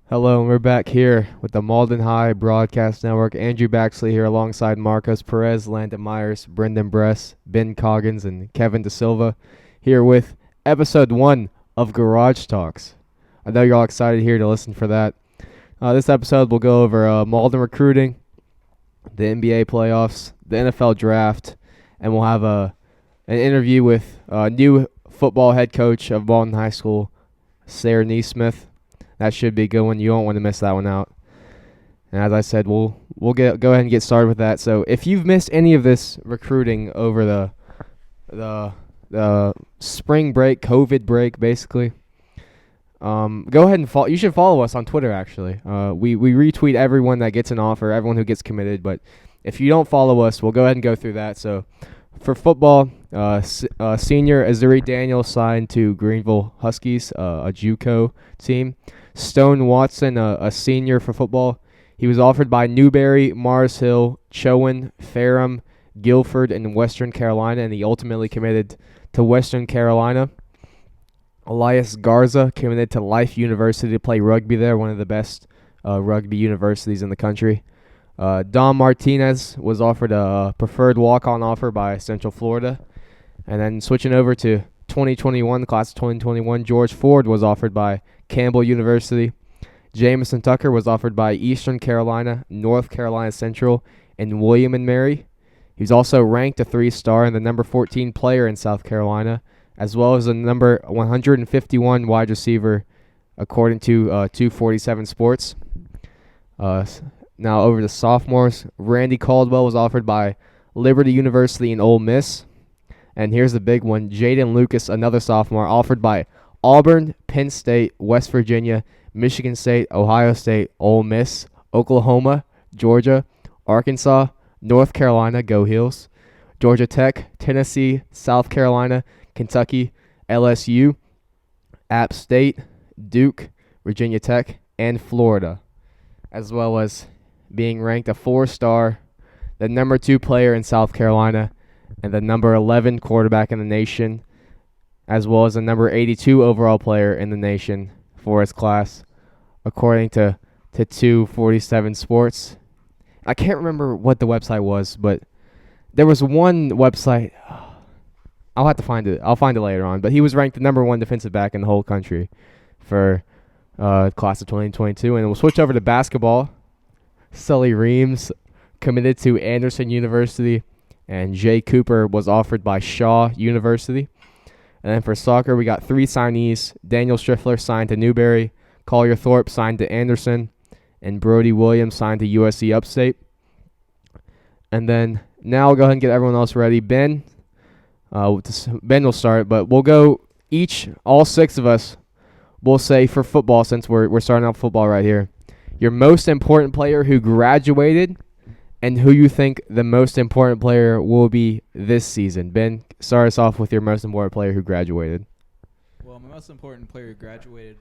Hello, and we're back here with the Mauldin High Broadcast Network. Andrew Baxley here alongside Marcos Perez, Landon Myers, Brendan Bress, Ben Coggins, and Kevin Da Silva here with episode 1 of Garage Talks. I know you're all excited here to listen for that. This episode will go over Mauldin Recruiting, the NBA Playoffs, the NFL Draft, and we'll have an interview with new football head coach of Mauldin High School, Sayre Nesmith. That should be a good one. You don't want to miss that one out. And as I said, we'll go ahead and get started with that. So if you've missed any of this recruiting over the spring break, COVID break, basically, go ahead and follow. You should follow us on Twitter. Actually, we retweet everyone that gets an offer, everyone who gets committed. But if you don't follow us, we'll go ahead and go through that. So for football, senior Azuri Daniel signed to Greenville Huskies, a JUCO team. Stone Watson, a senior for football. He was offered by Newberry, Mars Hill, Chowan, Ferrum, Guilford, and Western Carolina, and he ultimately committed to Western Carolina. Elias Garza committed to Life University to play rugby there, one of the best rugby universities in the country. Dom Martinez was offered a preferred walk-on offer by Central Florida. And then switching over to 2021, the class of 2021, George Ford was offered by Campbell University. Jamison Tucker was offered by Eastern Carolina, North Carolina Central, and William & Mary. He was also ranked a 3-star and the number 14 player in South Carolina, as well as the number 151 wide receiver, according to 247 Sports. Now over to sophomores, Randy Caldwell was offered by Liberty University and Ole Miss. And here's the big one, Jaden Lucas, another sophomore, offered by Auburn, Penn State, West Virginia, Michigan State, Ohio State, Ole Miss, Oklahoma, Georgia, Arkansas, North Carolina, Go Heels, Georgia Tech, Tennessee, South Carolina, Kentucky, LSU, App State, Duke, Virginia Tech, and Florida, as well as being ranked a 4-star, the number 2 player in South Carolina, and the number 11 quarterback in the nation, as well as the number 82 overall player in the nation for his class, according to 247 Sports. I can't remember what the website was, but there was one website. I'll have to find it. I'll find it later on. But he was ranked the number 1 defensive back in the whole country for class of 2022. And we'll switch over to basketball. Sully Reams committed to Anderson University, and Jay Cooper was offered by Shaw University. And then for soccer, we got 3 signees. Daniel Striffler signed to Newberry, Collier Thorpe signed to Anderson, and Brody Williams signed to USC Upstate. And then now I'll go ahead and get everyone else ready. Ben will start, but we'll go all 6 of us, we'll say for football, since we're starting out football right here, your most important player who graduated and who you think the most important player will be this season. Ben, start us off with your most important player who graduated. Well, my most important player who graduated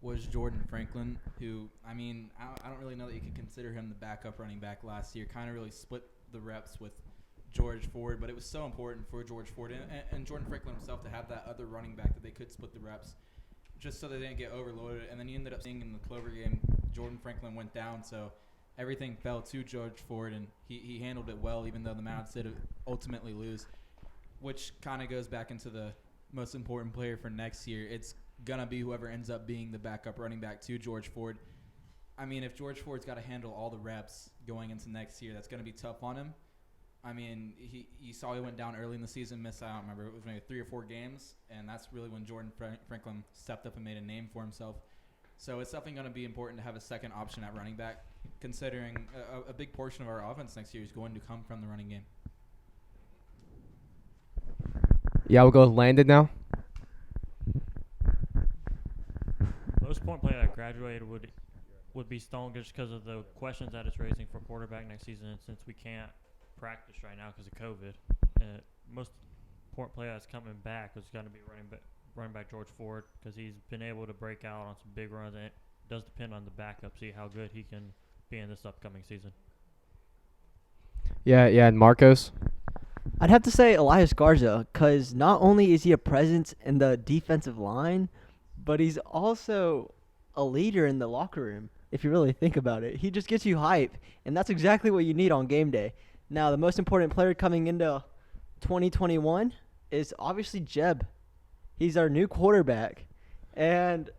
was Jordan Franklin, who, I don't really know that you could consider him the backup running back last year. Kind of really split the reps with George Ford, but it was so important for George Ford and Jordan Franklin himself to have that other running back that they could split the reps just so they didn't get overloaded. And then you ended up seeing in the Clover game, Jordan Franklin went down, so everything fell to George Ford, and he handled it well, even though the Mountaineers did ultimately lose, which kind of goes back into the most important player for next year. It's going to be whoever ends up being the backup running back to George Ford. If George Ford's got to handle all the reps going into next year, that's going to be tough on him. You saw he went down early in the season, missed, I don't remember, it was maybe 3 or 4 games, and that's really when Jordan Franklin stepped up and made a name for himself. So it's definitely going to be important to have a second option at running back, considering a big portion of our offense next year is going to come from the running game. Yeah, we'll go with Landon now. Most important player that graduated would be Stone, just because of the questions that it's raising for quarterback next season, and since we can't practice right now because of COVID. Most important player that's coming back is going to be running back George Ford, because he's been able to break out on some big runs, and it does depend on the backup, see how good he can be in this upcoming season. Yeah, and Marcos? I'd have to say Elias Garza, because not only is he a presence in the defensive line, but he's also a leader in the locker room. If you really think about it, he just gets you hype, and that's exactly what you need on game day. Now, the most important player coming into 2021 is obviously Jeb. He's our new quarterback, and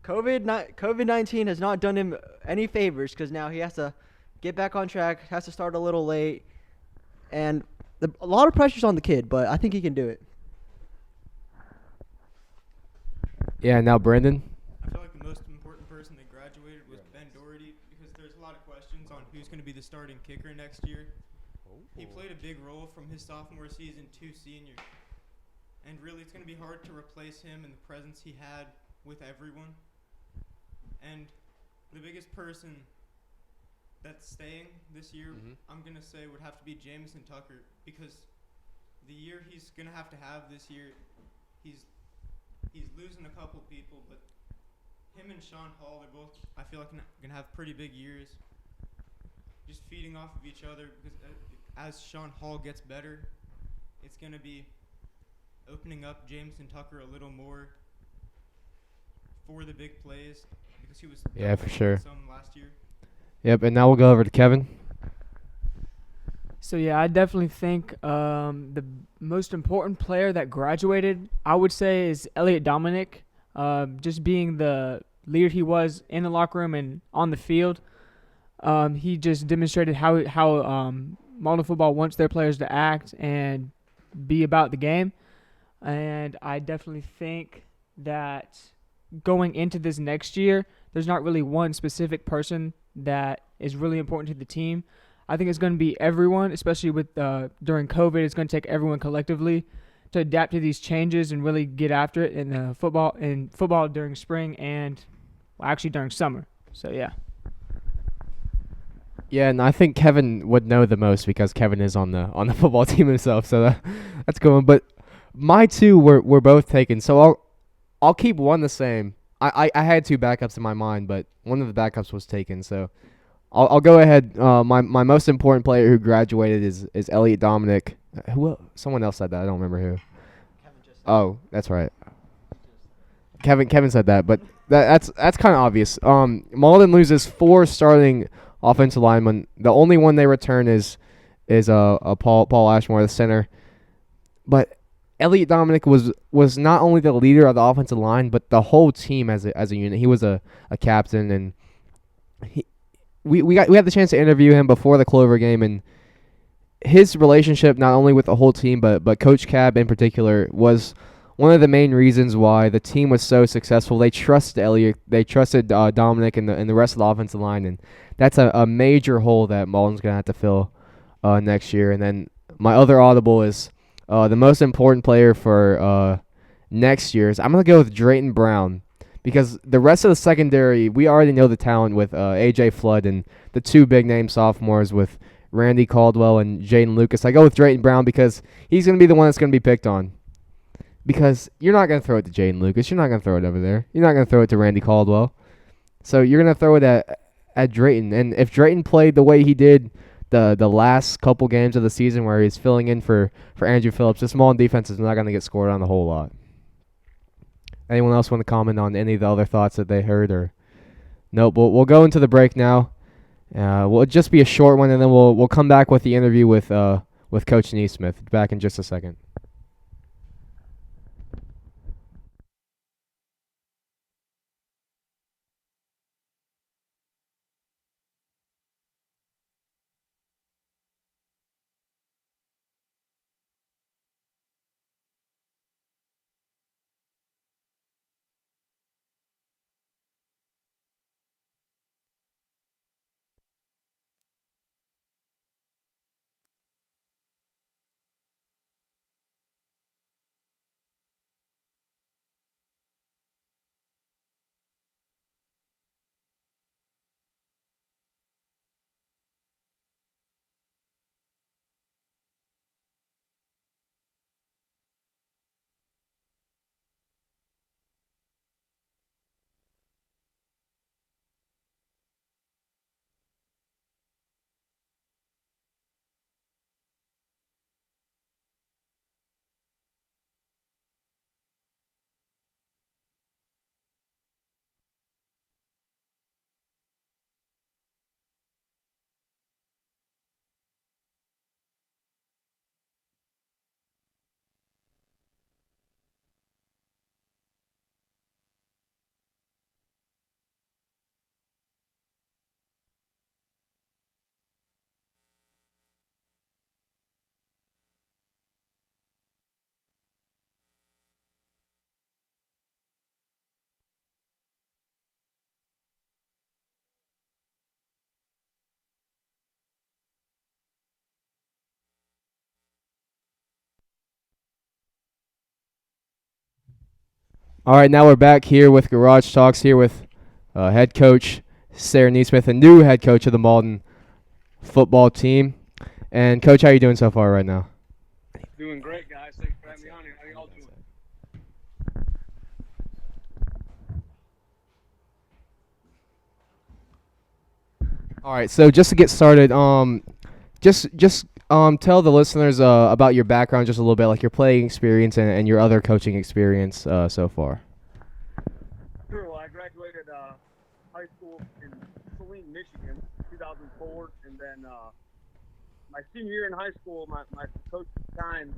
COVID-19 has not done him any favors because now he has to get back on track, has to start a little late, and a lot of pressure's on the kid, but I think he can do it. Yeah, now Brandon. I feel like the most important person that graduated was Ben Doherty because there's a lot of questions on who's going to be the starting kicker next year. He played a big role from his sophomore season to senior. And really, it's going to be hard to replace him and the presence he had with everyone. And the biggest person that's staying this year, I'm going to say, would have to be Jamison Tucker because the year he's going to have this year, he's losing a couple people, but him and Sean Hall, they're both, I feel like, going to have pretty big years. Just feeding off of each other because as Sean Hall gets better, it's going to be opening up Jamison Tucker a little more for the big plays because he was For sure. some last year. Yep, and now we'll go over to Kevin. So yeah, I definitely think the most important player that graduated, I would say, is Elliot Dominic. Just being the leader he was in the locker room and on the field, he just demonstrated how Mauldin football wants their players to act and be about the game. And I definitely think that going into this next year, there's not really one specific person that is really important to the team. I think it's going to be everyone, especially with during COVID. It's going to take everyone collectively to adapt to these changes and really get after it in football during spring and actually during summer. So yeah. Yeah, and I think Kevin would know the most because Kevin is on the football team himself. So that's going. But my two were both taken. So I'll keep one the same. I had two backups in my mind, but one of the backups was taken. So I'll go ahead. My most important player who graduated is Elliot Dominic. Someone else said that. I don't remember who. Oh, that's right. Kevin said that, but that's kind of obvious. Mauldin loses 4 starting offensive linemen. The only one they return is Paul Ashmore, the center. But Elliot Dominic was not only the leader of the offensive line, but the whole team as a unit. He was a captain, and we had the chance to interview him before the Clover game, and his relationship not only with the whole team but Coach Cab in particular was one of the main reasons why the team was so successful. They trusted Elliot, they trusted Dominic and the rest of the offensive line, and that's a major hole that Mauldin's gonna have to fill next year. And then my other audible is the most important player for next year's. I'm gonna go with Drayton Brown. Because the rest of the secondary, we already know the talent with A.J. Flood and the 2 big-name sophomores with Randy Caldwell and Jaden Lucas. I go with Drayton Brown because he's going to be the one that's going to be picked on. Because you're not going to throw it to Jaden Lucas. You're not going to throw it over there. You're not going to throw it to Randy Caldwell. So you're going to throw it at Drayton. And if Drayton played the way he did the last couple games of the season where he's filling in for Andrew Phillips, this Mauldin defense is not going to get scored on a whole lot. Anyone else want to comment on any of the other thoughts that they heard? Or nope. We'll go into the break now. We'll just be a short one, and then we'll come back with the interview with Coach Nesmith. Back in just a second. All right, now we're back here with Garage Talks here with head coach Sayre Nesmith, a new head coach of the Mauldin football team. And coach, how you doing so far right now? Doing great, guys. Thanks for having me on here. How y'all doing? All right, so just to get started, just tell the listeners about your background just a little bit, like your playing experience and your other coaching experience so far. Sure. Well, I graduated high school in Saline, Michigan, 2004, and then my senior year in high school, my coach at the time,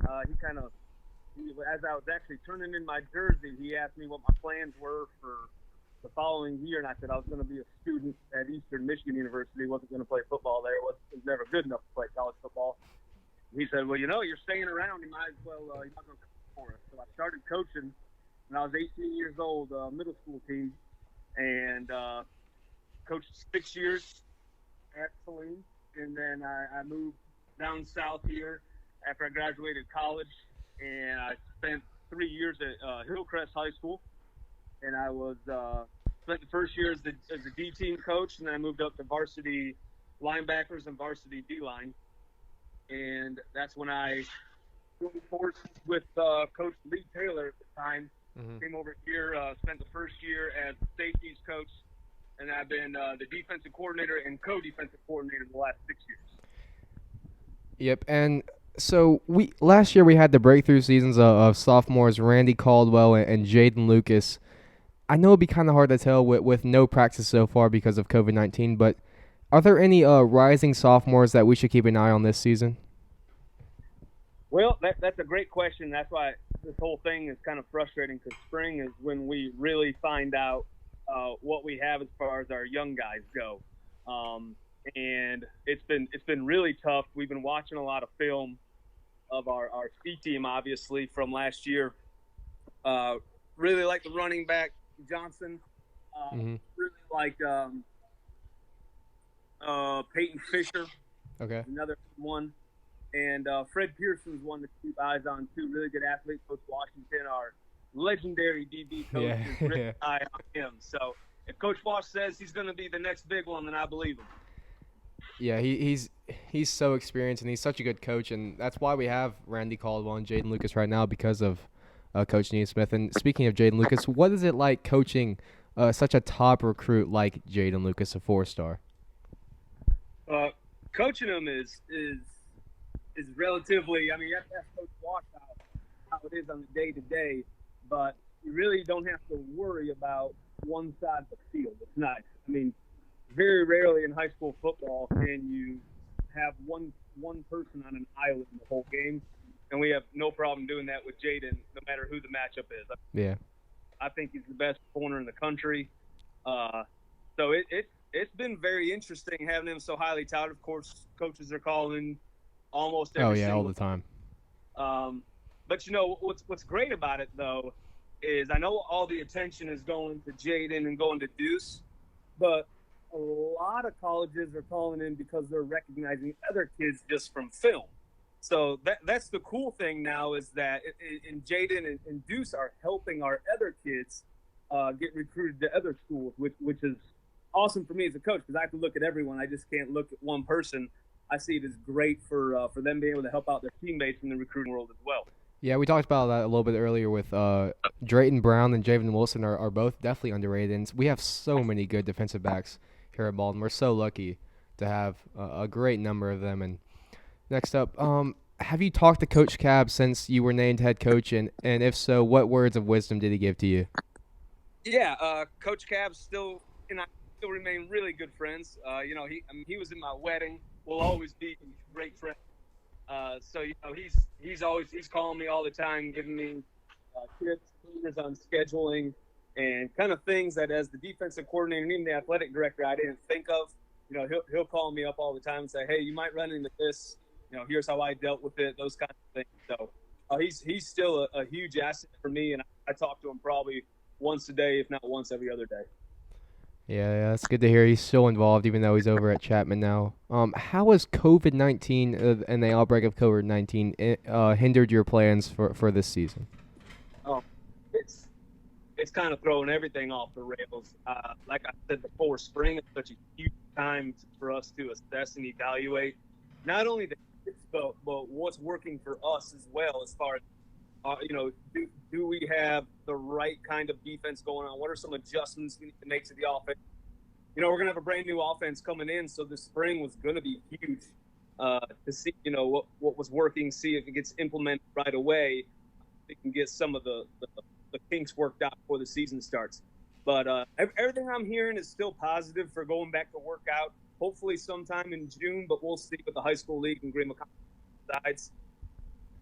as I was actually turning in my jersey, he asked me what my plans were for the following year, and I said I was going to be a student at Eastern Michigan University. Wasn't going to play football there. Was never good enough to play college football. He said, "Well, you're staying around. You might as well. You're not going to coach for us." So I started coaching when I was 18 years old, middle school team, and coached 6 years at Saline, and then I moved down south here after I graduated college, and I spent 3 years at Hillcrest High School, and I was spent the first year as a D team coach, and then I moved up to varsity linebackers and varsity D line, and that's when I joined forces with Coach Lee Taylor at the time. Came over here, spent the first year as safeties coach, and I've been the defensive coordinator and co-defensive coordinator the last 6 years. Yep, and so last year we had the breakthrough seasons of sophomores Randy Caldwell and Jaden Lucas. I know it'd be kind of hard to tell with no practice so far because of COVID-19, but are there any rising sophomores that we should keep an eye on this season? Well, that's a great question. That's why this whole thing is kind of frustrating, because spring is when we really find out what we have as far as our young guys go. And it's been really tough. We've been watching a lot of film of our C team, obviously, from last year. Really like the running back Johnson. Really like Peyton Fisher. Okay. Another one. And Fred Pearson's one to keep eyes on, too. Really good athlete. Coach Washington, our legendary DB coach, is really high on him. So if Coach Wash says he's going to be the next big one, then I believe him. Yeah, he's so experienced, and he's such a good coach, and that's why we have Randy Caldwell and Jaden Lucas right now, because of Coach Nesmith. And speaking of Jaden Lucas, what is it like coaching such a top recruit like Jaden Lucas, a 4-star? Coaching him is relatively. I mean, you have to ask Coach Wash how it is on the day-to-day, but you really don't have to worry about one side of the field. It's nice. I mean, very rarely in high school football can you have one person on an island the whole game, and we have no problem doing that with Jaden, no matter who the matchup is. Yeah, I think he's the best corner in the country. So it's been very interesting having him so highly touted. Of course, coaches are calling almost every single all the time. But what's great about it though is I know all the attention is going to Jaden and going to Deuce, but a lot of colleges are calling in because they're recognizing other kids just from film. So that's the cool thing now, is that and Jaden and Deuce are helping our other kids get recruited to other schools, which is awesome for me as a coach, because I have to look at everyone. I just can't look at one person. I see it as great for them being able to help out their teammates in the recruiting world as well. Yeah, we talked about that a little bit earlier with Drayton Brown and Javen Wilson are both definitely underrated. And we have so many good defensive backs here at Mauldin. We're so lucky to have a great number of them. And next up, have you talked to Coach Cab since you were named head coach? And if so, what words of wisdom did he give to you? Yeah, Coach Cab still remain really good friends. He was in my wedding. We'll always be great friends. So he's calling me all the time, giving me tips, pointers on scheduling, and kind of things that as the defensive coordinator and even the athletic director I didn't think of. He'll call me up all the time and say, hey, you might run into this. Here's how I dealt with it. Those kinds of things. So he's still a huge asset for me, and I talk to him probably once a day, if not once every other day. Yeah, that's good to hear. He's still involved, even though he's over at Chapman now. How has COVID-19 and the outbreak of COVID-19 hindered your plans for this season? It's it's kind of throwing everything off the rails. Like I said before, spring is such a huge time for us to assess and evaluate not only the kids, but what's working for us as well, as far as do we have the right kind of defense going on? What are some adjustments we need to make to the offense? We're going to have a brand new offense coming in, so the spring was going to be huge to see, what was working, see if it gets implemented right away. We can get some of the kinks worked out before the season starts. But everything I'm hearing is still positive for going back to work out, hopefully sometime in June, but we'll see what the high school league and Greenville decides.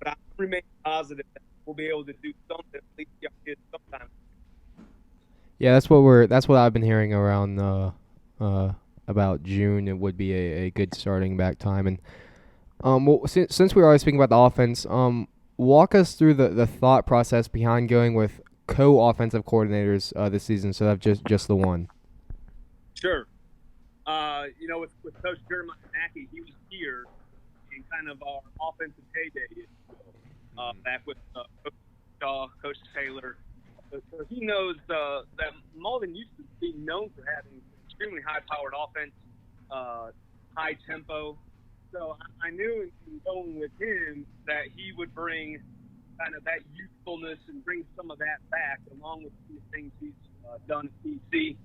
But I remain positive that we'll be able to do something, at least our kids sometime. Yeah, that's what I've been hearing around about June. It would be a good starting back time. And well, since we're always speaking about the offense, walk us through the thought process behind going with co-offensive coordinators this season instead of just the one. Sure. With Coach Jeremiah Mackey, he was here in kind of our offensive heyday, back with Coach Shaw, Coach Taylor. So he knows that Mauldin used to be known for having extremely high-powered offense, high tempo. So I knew in going with him that he would bring kind of that youthfulness and bring some of that back, along with the things he's done at PC.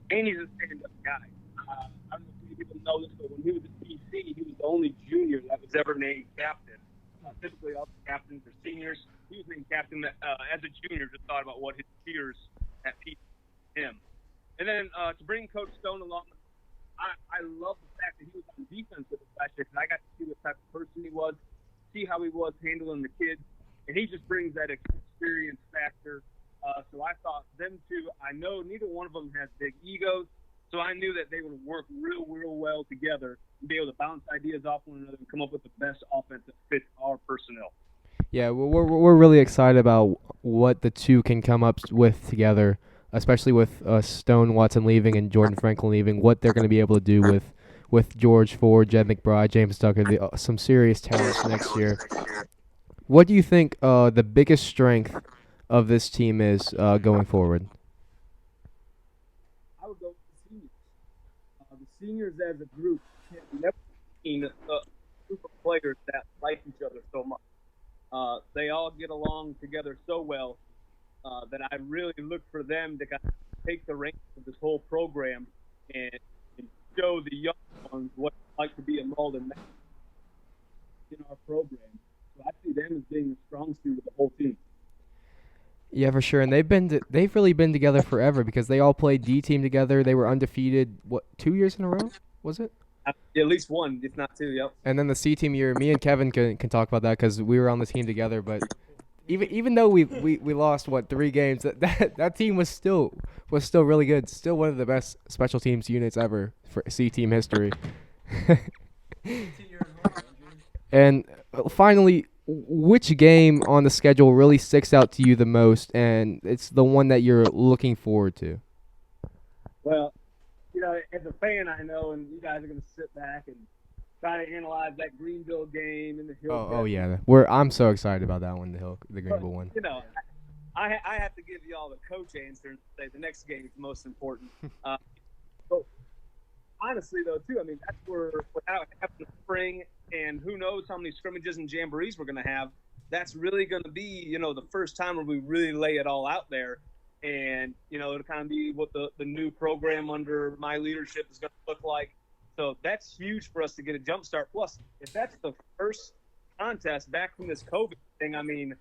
And he's a stand-up guy. I don't know if people know this, but when he was at PC, he was the only junior that was ever named captain. Typically, all the captains are seniors. He was named captain as a junior, just thought about what his peers at PC him. And then to bring Coach Stone along, I love the fact that he was on defense with us last year, because I got to see what type of person he was, see how he was handling the kids, and he just brings that experience factor. So I thought them two, I know neither one of them has big egos, so I knew that they would work real well together and be able to bounce ideas off one another and come up with the best offense that fits our personnel. Yeah, we're really excited about what the two can come up with together, especially with Stone Watson leaving and Jordan Franklin leaving. What they're going to be able to do with George Ford, Jed McBride, James Tucker, some serious talents next year. What do you think the biggest strength of this team is going forward? I would go with the seniors. The seniors as a group have never seen a group of players that like each other so much. They all get along together so well that I really look for them to kind of take the reins of this whole program and show the young ones what it's like to be a Mauldin in our program. So I see them as being the strong suit of the whole team. Yeah, for sure. And they've really been together forever because they all played D team together. They were undefeated. 2 years in a row? Was it? At least one, if not two. Yep. And then the C team year, me and Kevin can talk about that because we were on the team together. But even though we lost 3 games, that team was still really good. Still one of the best special teams units ever for C team history. And finally, which game on the schedule really sticks out to you the most, and it's the one that you're looking forward to? Well, as a fan, I know, and you guys are going to sit back and try to analyze that Greenville game and the Hill. Oh yeah, I'm so excited about that one, the Greenville one. I have to give you all the coach answer and say the next game is the most important. But honestly, though, too, I mean, that's where without having the spring and who knows how many scrimmages and jamborees we're going to have, that's really going to be, the first time where we really lay it all out there. And, it'll kind of be what the new program under my leadership is going to look like. So that's huge for us to get a jump start. Plus, if that's the first contest back from this COVID thing, I mean,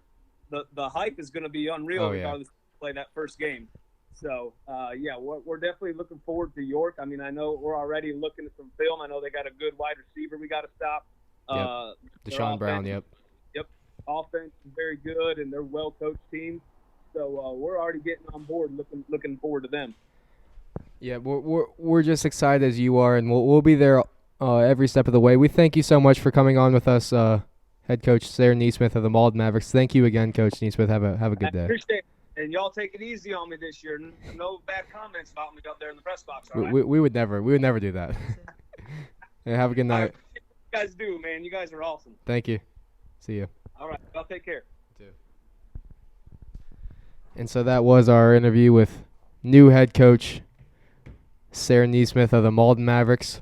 the hype is going to be unreal regardless of play that first game. So, we're definitely looking forward to York. I mean, I know we're already looking at some film. I know they got a good wide receiver we got to stop. Deshaun Brown, Yep. Offense is very good, and they're a well-coached team. So we're already getting on board, looking forward to them. Yeah, we're just excited as you are, and we'll be there every step of the way. We thank you so much for coming on with us, head coach Sayre Nesmith of the Mauldin Mavericks. Thank you again, Coach Nesmith. Have a good day. I appreciate it. And y'all take it easy on me this year. No bad comments about me up there in the press box. All right? We would never do that. Yeah, have a good night. You guys do, man. You guys are awesome. Thank you. See you. All right. Y'all take care. And so that was our interview with new head coach Sayre Nesmith of the Mauldin Mavericks.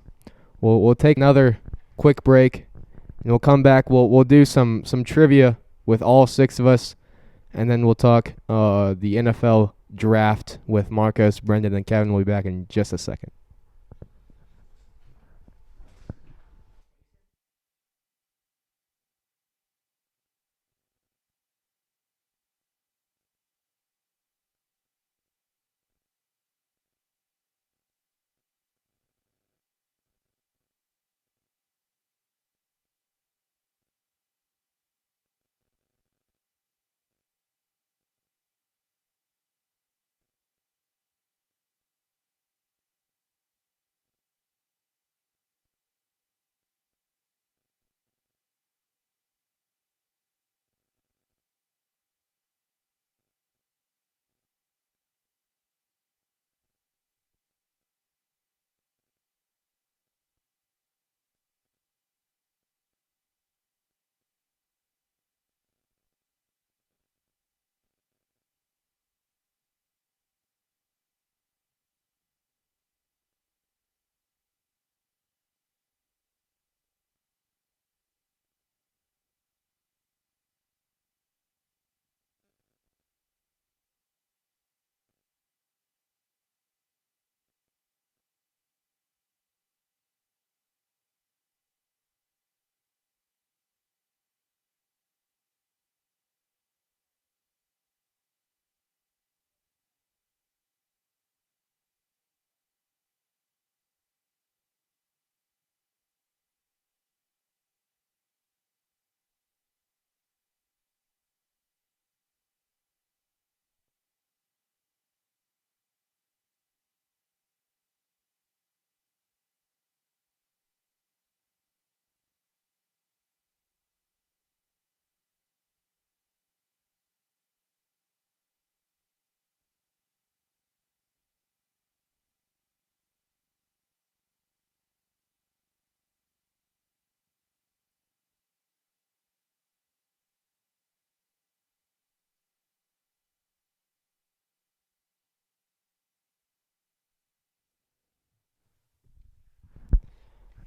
We'll take another quick break, and we'll come back. We'll do some trivia with all 6 of us, and then we'll talk the NFL draft with Marcos, Brendan, and Kevin. We'll be back in just a second.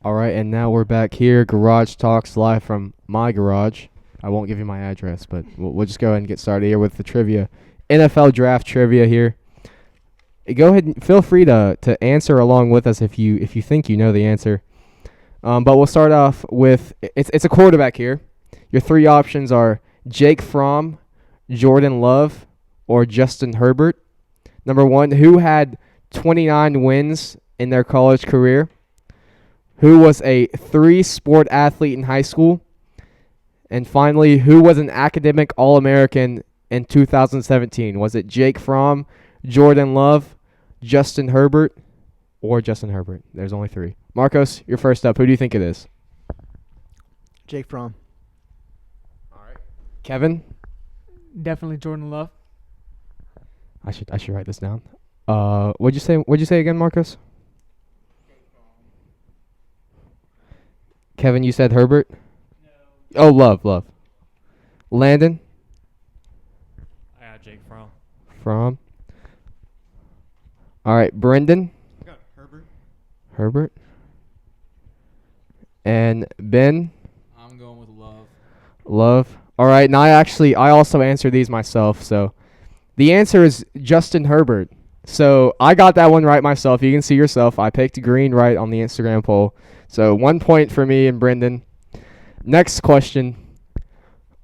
All right, and now we're back here. Garage Talks live from my garage. I won't give you my address, but we'll just go ahead and get started here with the trivia. NFL draft trivia here. Go ahead and feel free to answer along with us if you think you know the answer. But we'll start off with it's a quarterback here. Your 3 options are Jake Fromm, Jordan Love, or Justin Herbert. Number 1, who had 29 wins in their college career? Who was a 3-sport athlete in high school? And finally, who was an academic All-American in 2017? Was it Jake Fromm, Jordan Love, Justin Herbert, or Justin Herbert? There's only 3. Marcos, you're first up. Who do you think it is? Jake Fromm. All right. Kevin? Definitely Jordan Love. I should write this down. What'd you say again, Marcos? Kevin, you said Herbert? No. Oh, Love. Landon? I got Jake Fromm. Fromm. All right, Brendan? I got Herbert. And Ben? I'm going with Love. Love. All right, now I also answered these myself, so the answer is Justin Herbert. So I got that one right myself. You can see yourself. I picked green right on the Instagram poll. So 1 point for me and Brendan. Next question.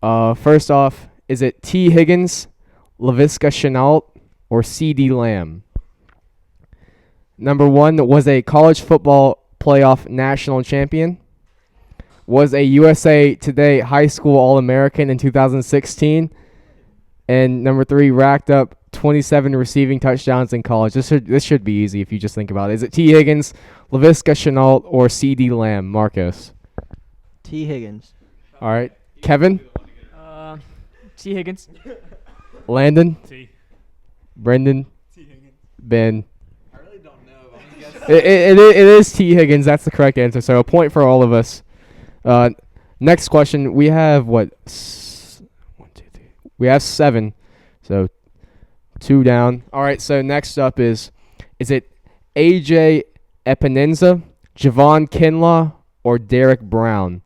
First off, is it T. Higgins, LaVisca Chenault, or C.D. Lamb? Number 1 was a college football playoff national champion. Was a USA Today high school All-American in 2016. And number 3 racked up 27 receiving touchdowns in college. This should be easy if you just think about it. Is it T. Higgins, LaVisca Chenault, or C.D. Lamb? Marcos. T. Higgins. All right. Kevin? T. Higgins. Landon? T. Brendan? T. Higgins. Ben? I really don't know. I'm gonna guess. It is T. Higgins. That's the correct answer. So a point for all of us. Next question. We have what? 1, 2, 3. We have 7. So 2 down. All right, so next up is it AJ Epinenza, Javon Kinlaw, or Derek Brown?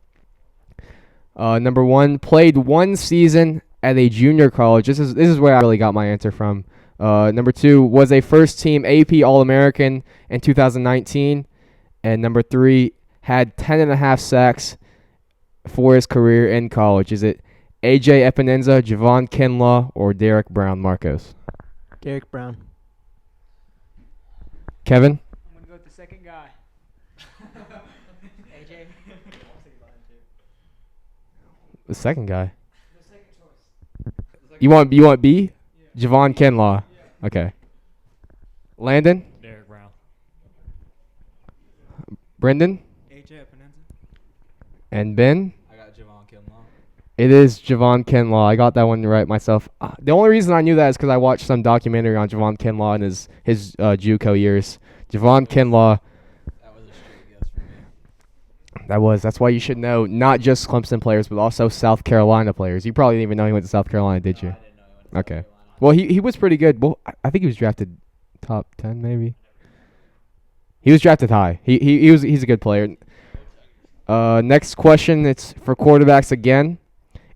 Number 1, played 1 season at a junior college. This is where I really got my answer from. Number 2, was a first-team AP All-American in 2019. And number 3, had 10.5 sacks for his career in college. Is it AJ Epinenza, Javon Kinlaw, or Derek Brown, Marcos? Derek Brown. Kevin? I'm gonna go with the second guy. AJ. The second guy. The second choice. You want B? Javon Kinlaw. Okay. Landon? Derek Brown. Brendan? AJ Epinenza. And Ben? I got Javon Kinlaw. It is Javon Kinlaw. I got that one right myself. The only reason I knew that is because I watched some documentary on Javon Kinlaw and his JUCO years. Javon Kinlaw. That was a straight guess for me. That's why you should know not just Clemson players, but also South Carolina players. You probably didn't even know he went to South Carolina, did you? No, I didn't know he went to South Okay. Carolina. Well, he was pretty good. Well, I think he was drafted top 10 maybe. He was drafted high. He's a good player. Next question, it's for quarterbacks again.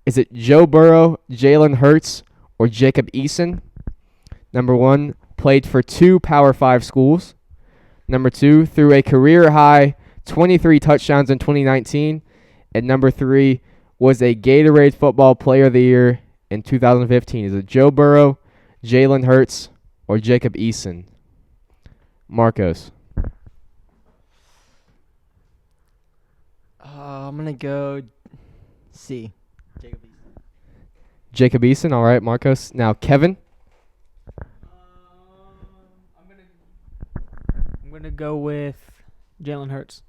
Is it Joe Burrow, Jalen Hurts, or Jacob Eason? Number 1, played for 2 Power 5 schools. Number 2, threw a career high 23 touchdowns in 2019. And number 3, was a Gatorade Football Player of the Year in 2015. Is it Joe Burrow, Jalen Hurts, or Jacob Eason? Marcos. I'm gonna go C. Jacob Eason. Jacob Eason, all right, Marcos. Now, Kevin. I'm gonna go with Jalen Hurts.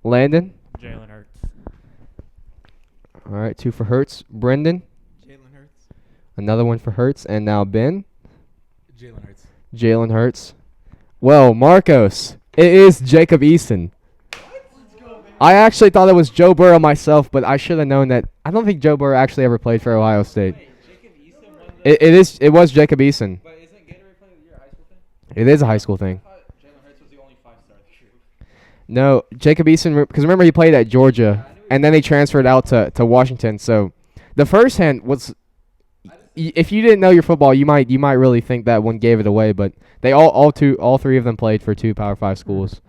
Landon. Jalen Hurts. All right, 2 for Hurts. Brendan. Jalen Hurts. Another one for Hurts. And now Ben. Jalen Hurts. Jalen Hurts. Well, Marcos, it is Jacob Eason. I actually thought it was Joe Burrow myself, but I should have known that. I don't think Joe Burrow actually ever played for Ohio State. Jacob Eason won the It was Jacob Eason. But isn't Gatorade Player of the Year a high school thing? It is a high school thing. I thought Jalen Hurts was the only 5-star of the group. No, Jacob Eason, because remember he played at Georgia, and then he transferred out to Washington. So the first hand was, if you didn't know your football, you might really think that one gave it away. But they all 3 of them played for 2 Power 5 schools.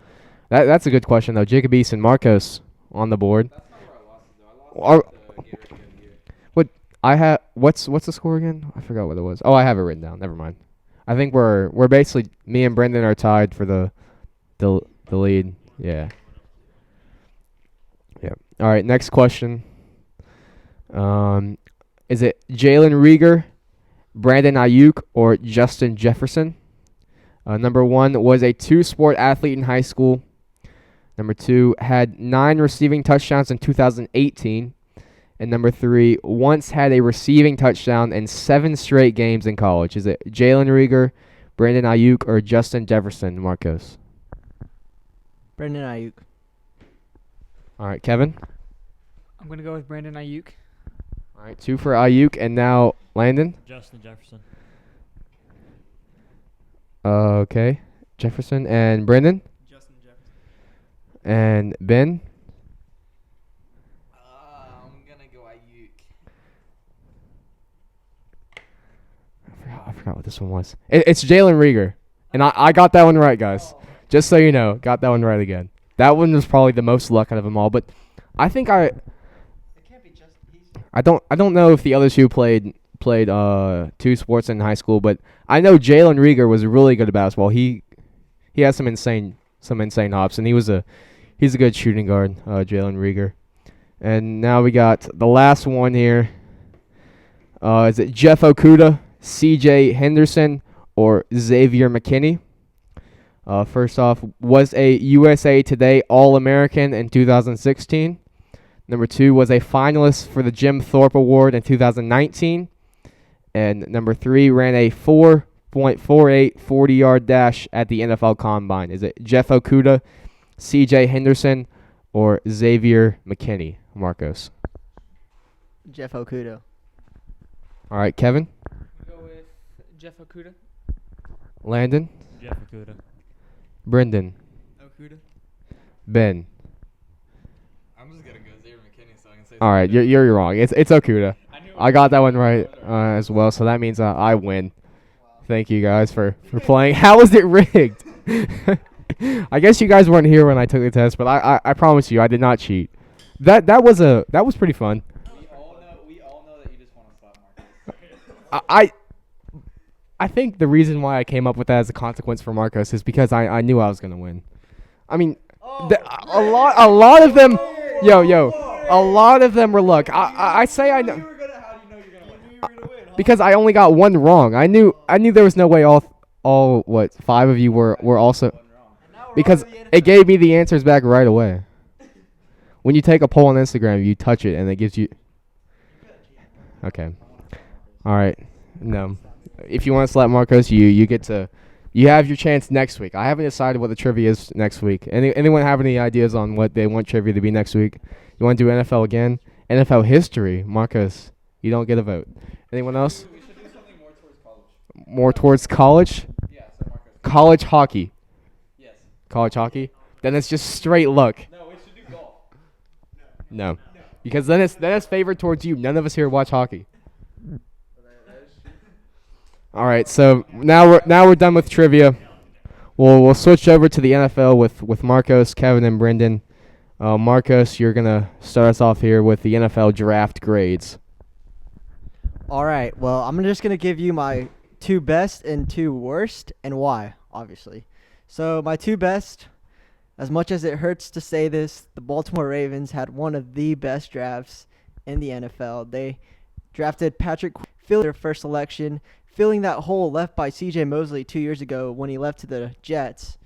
That's a good question though. Jacob Eason, Marcos on the board. That's not where I lost it, though. I lost it with the Gatorade Player of the Year. What I have? What's the score again? I forgot what it was. Oh, I have it written down. Never mind. I think we're basically, me and Brendan are tied for the lead. Yeah. Yeah. All right. Next question. Is it Jalen Rieger, Brandon Ayuk, or Justin Jefferson? Number 1, was a 2-sport athlete in high school. Number 2, had 9 receiving touchdowns in 2018. And number 3, once had a receiving touchdown in 7 straight games in college. Is it Jalen Rieger, Brandon Ayuk, or Justin Jefferson, Marcos? Brandon Ayuk. All right, Kevin. I'm gonna go with Brandon Ayuk. All right, 2 for Ayuk, and now Landon. Justin Jefferson. Okay, Jefferson and Brendan Justin Jefferson. and Ben. I'm gonna go Ayuk. I forgot what this one was. It's Jalen Rieger, and I got that one right, guys. Just so you know, got that one right again. That one was probably the most luck out of them all, but I think It can't be just Eason. I don't know if the other 2 played 2 sports in high school, but I know Jalen Rieger was really good at basketball. He has some insane hops, and he's a good shooting guard, Jalen Rieger. And now we got the last one here. Is it Jeff Okuda, C.J. Henderson, or Xavier McKinney? First off, was a USA Today All-American in 2016. Number 2, was a finalist for the Jim Thorpe Award in 2019. And number 3, ran a 4.48 40-yard dash at the NFL Combine. Is it Jeff Okuda, C.J. Henderson, or Xavier McKinney, Marcos? Jeff Okuda. All right, Kevin? I'm gonna go with Jeff Okuda. Landon, Jeff Okuda. Brendan, Okuda. Ben. I'm just gonna go Xavier McKinney so I can say. All right, something you're wrong. It's Okuda. different. I got that one right as well, so that means I win. Thank you guys for playing. How was it rigged? I guess you guys weren't here when I took the test, but I promise you I did not cheat. That was pretty fun. We all know that you just want to slap Marcus. I think the reason why I came up with that as a consequence for Marcos is because I knew I was gonna win. I mean, a lot of them, a lot of them were luck. I say I know. How do you know you're gonna win? Because I only got one wrong. I knew there was no way all what 5 of you were also, because it gave me the answers back right away. When you take a poll on Instagram, you touch it and it gives you. Okay. All right. No. If you want to slap Marcos, you get to. You have your chance next week. I haven't decided what the trivia is next week. Anyone have any ideas on what they want trivia to be next week? You want to do NFL again? NFL history, Marcos. You don't get a vote. Anyone else? We should do something more towards college. More towards college? Yeah, so Marcus. College hockey. Yes. College hockey? Then it's just straight luck. No, we should do golf. No. Because then it's favored towards you. None of us here watch hockey. All right, so now we're done with trivia. We'll switch over to the NFL with Marcos, Kevin, and Brendan. Marcos, you're gonna start us off here with the NFL draft grades. All right. Well, I'm just gonna give you my 2 best and 2 worst, and why, obviously. So my 2 best, as much as it hurts to say this, the Baltimore Ravens had one of the best drafts in the NFL. They drafted Patrick Queen, their first selection, filling that hole left by C.J. Mosley 2 years ago when he left to the Jets.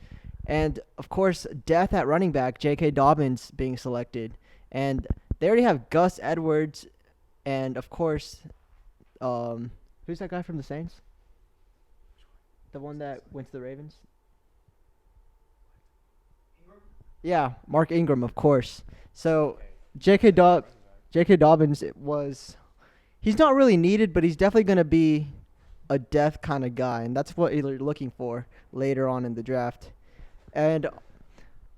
And, of course, depth at running back, J.K. Dobbins being selected. And they already have Gus Edwards and, of course, who's that guy from the Saints? The one that went to the Ravens? Yeah, Mark Ingram, of course. So J.K. Dobbins he's not really needed, but he's definitely going to be a depth kind of guy, and that's what you're looking for later on in the draft. And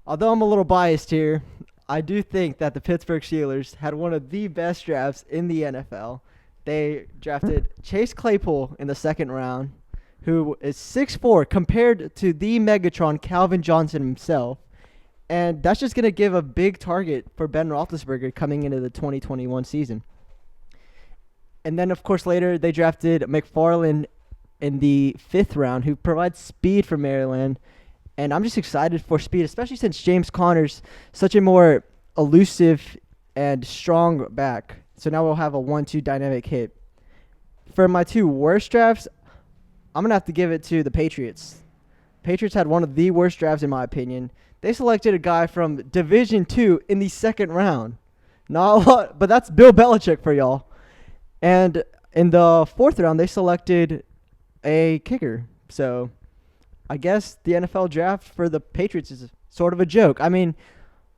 although I'm a little biased here, I do think that the Pittsburgh Steelers had one of the best drafts in the NFL. They drafted Chase Claypool in the 2nd round, who is 6'4", compared to the Megatron Calvin Johnson himself. And that's just going to give a big target for Ben Roethlisberger coming into the 2021 season. And then, of course, later they drafted McFarland in the 5th round, who provides speed for Maryland. And I'm just excited for speed, especially since James Conner's such a more elusive and strong back. So now we'll have a 1-2 dynamic hit. For my 2 worst drafts, I'm going to have to give it to the Patriots. Patriots had one of the worst drafts, in my opinion. They selected a guy from Division II in the 2nd round. Not a lot, but that's Bill Belichick for y'all. And in the 4th round, they selected a kicker. So I guess the NFL draft for the Patriots is sort of a joke. I mean,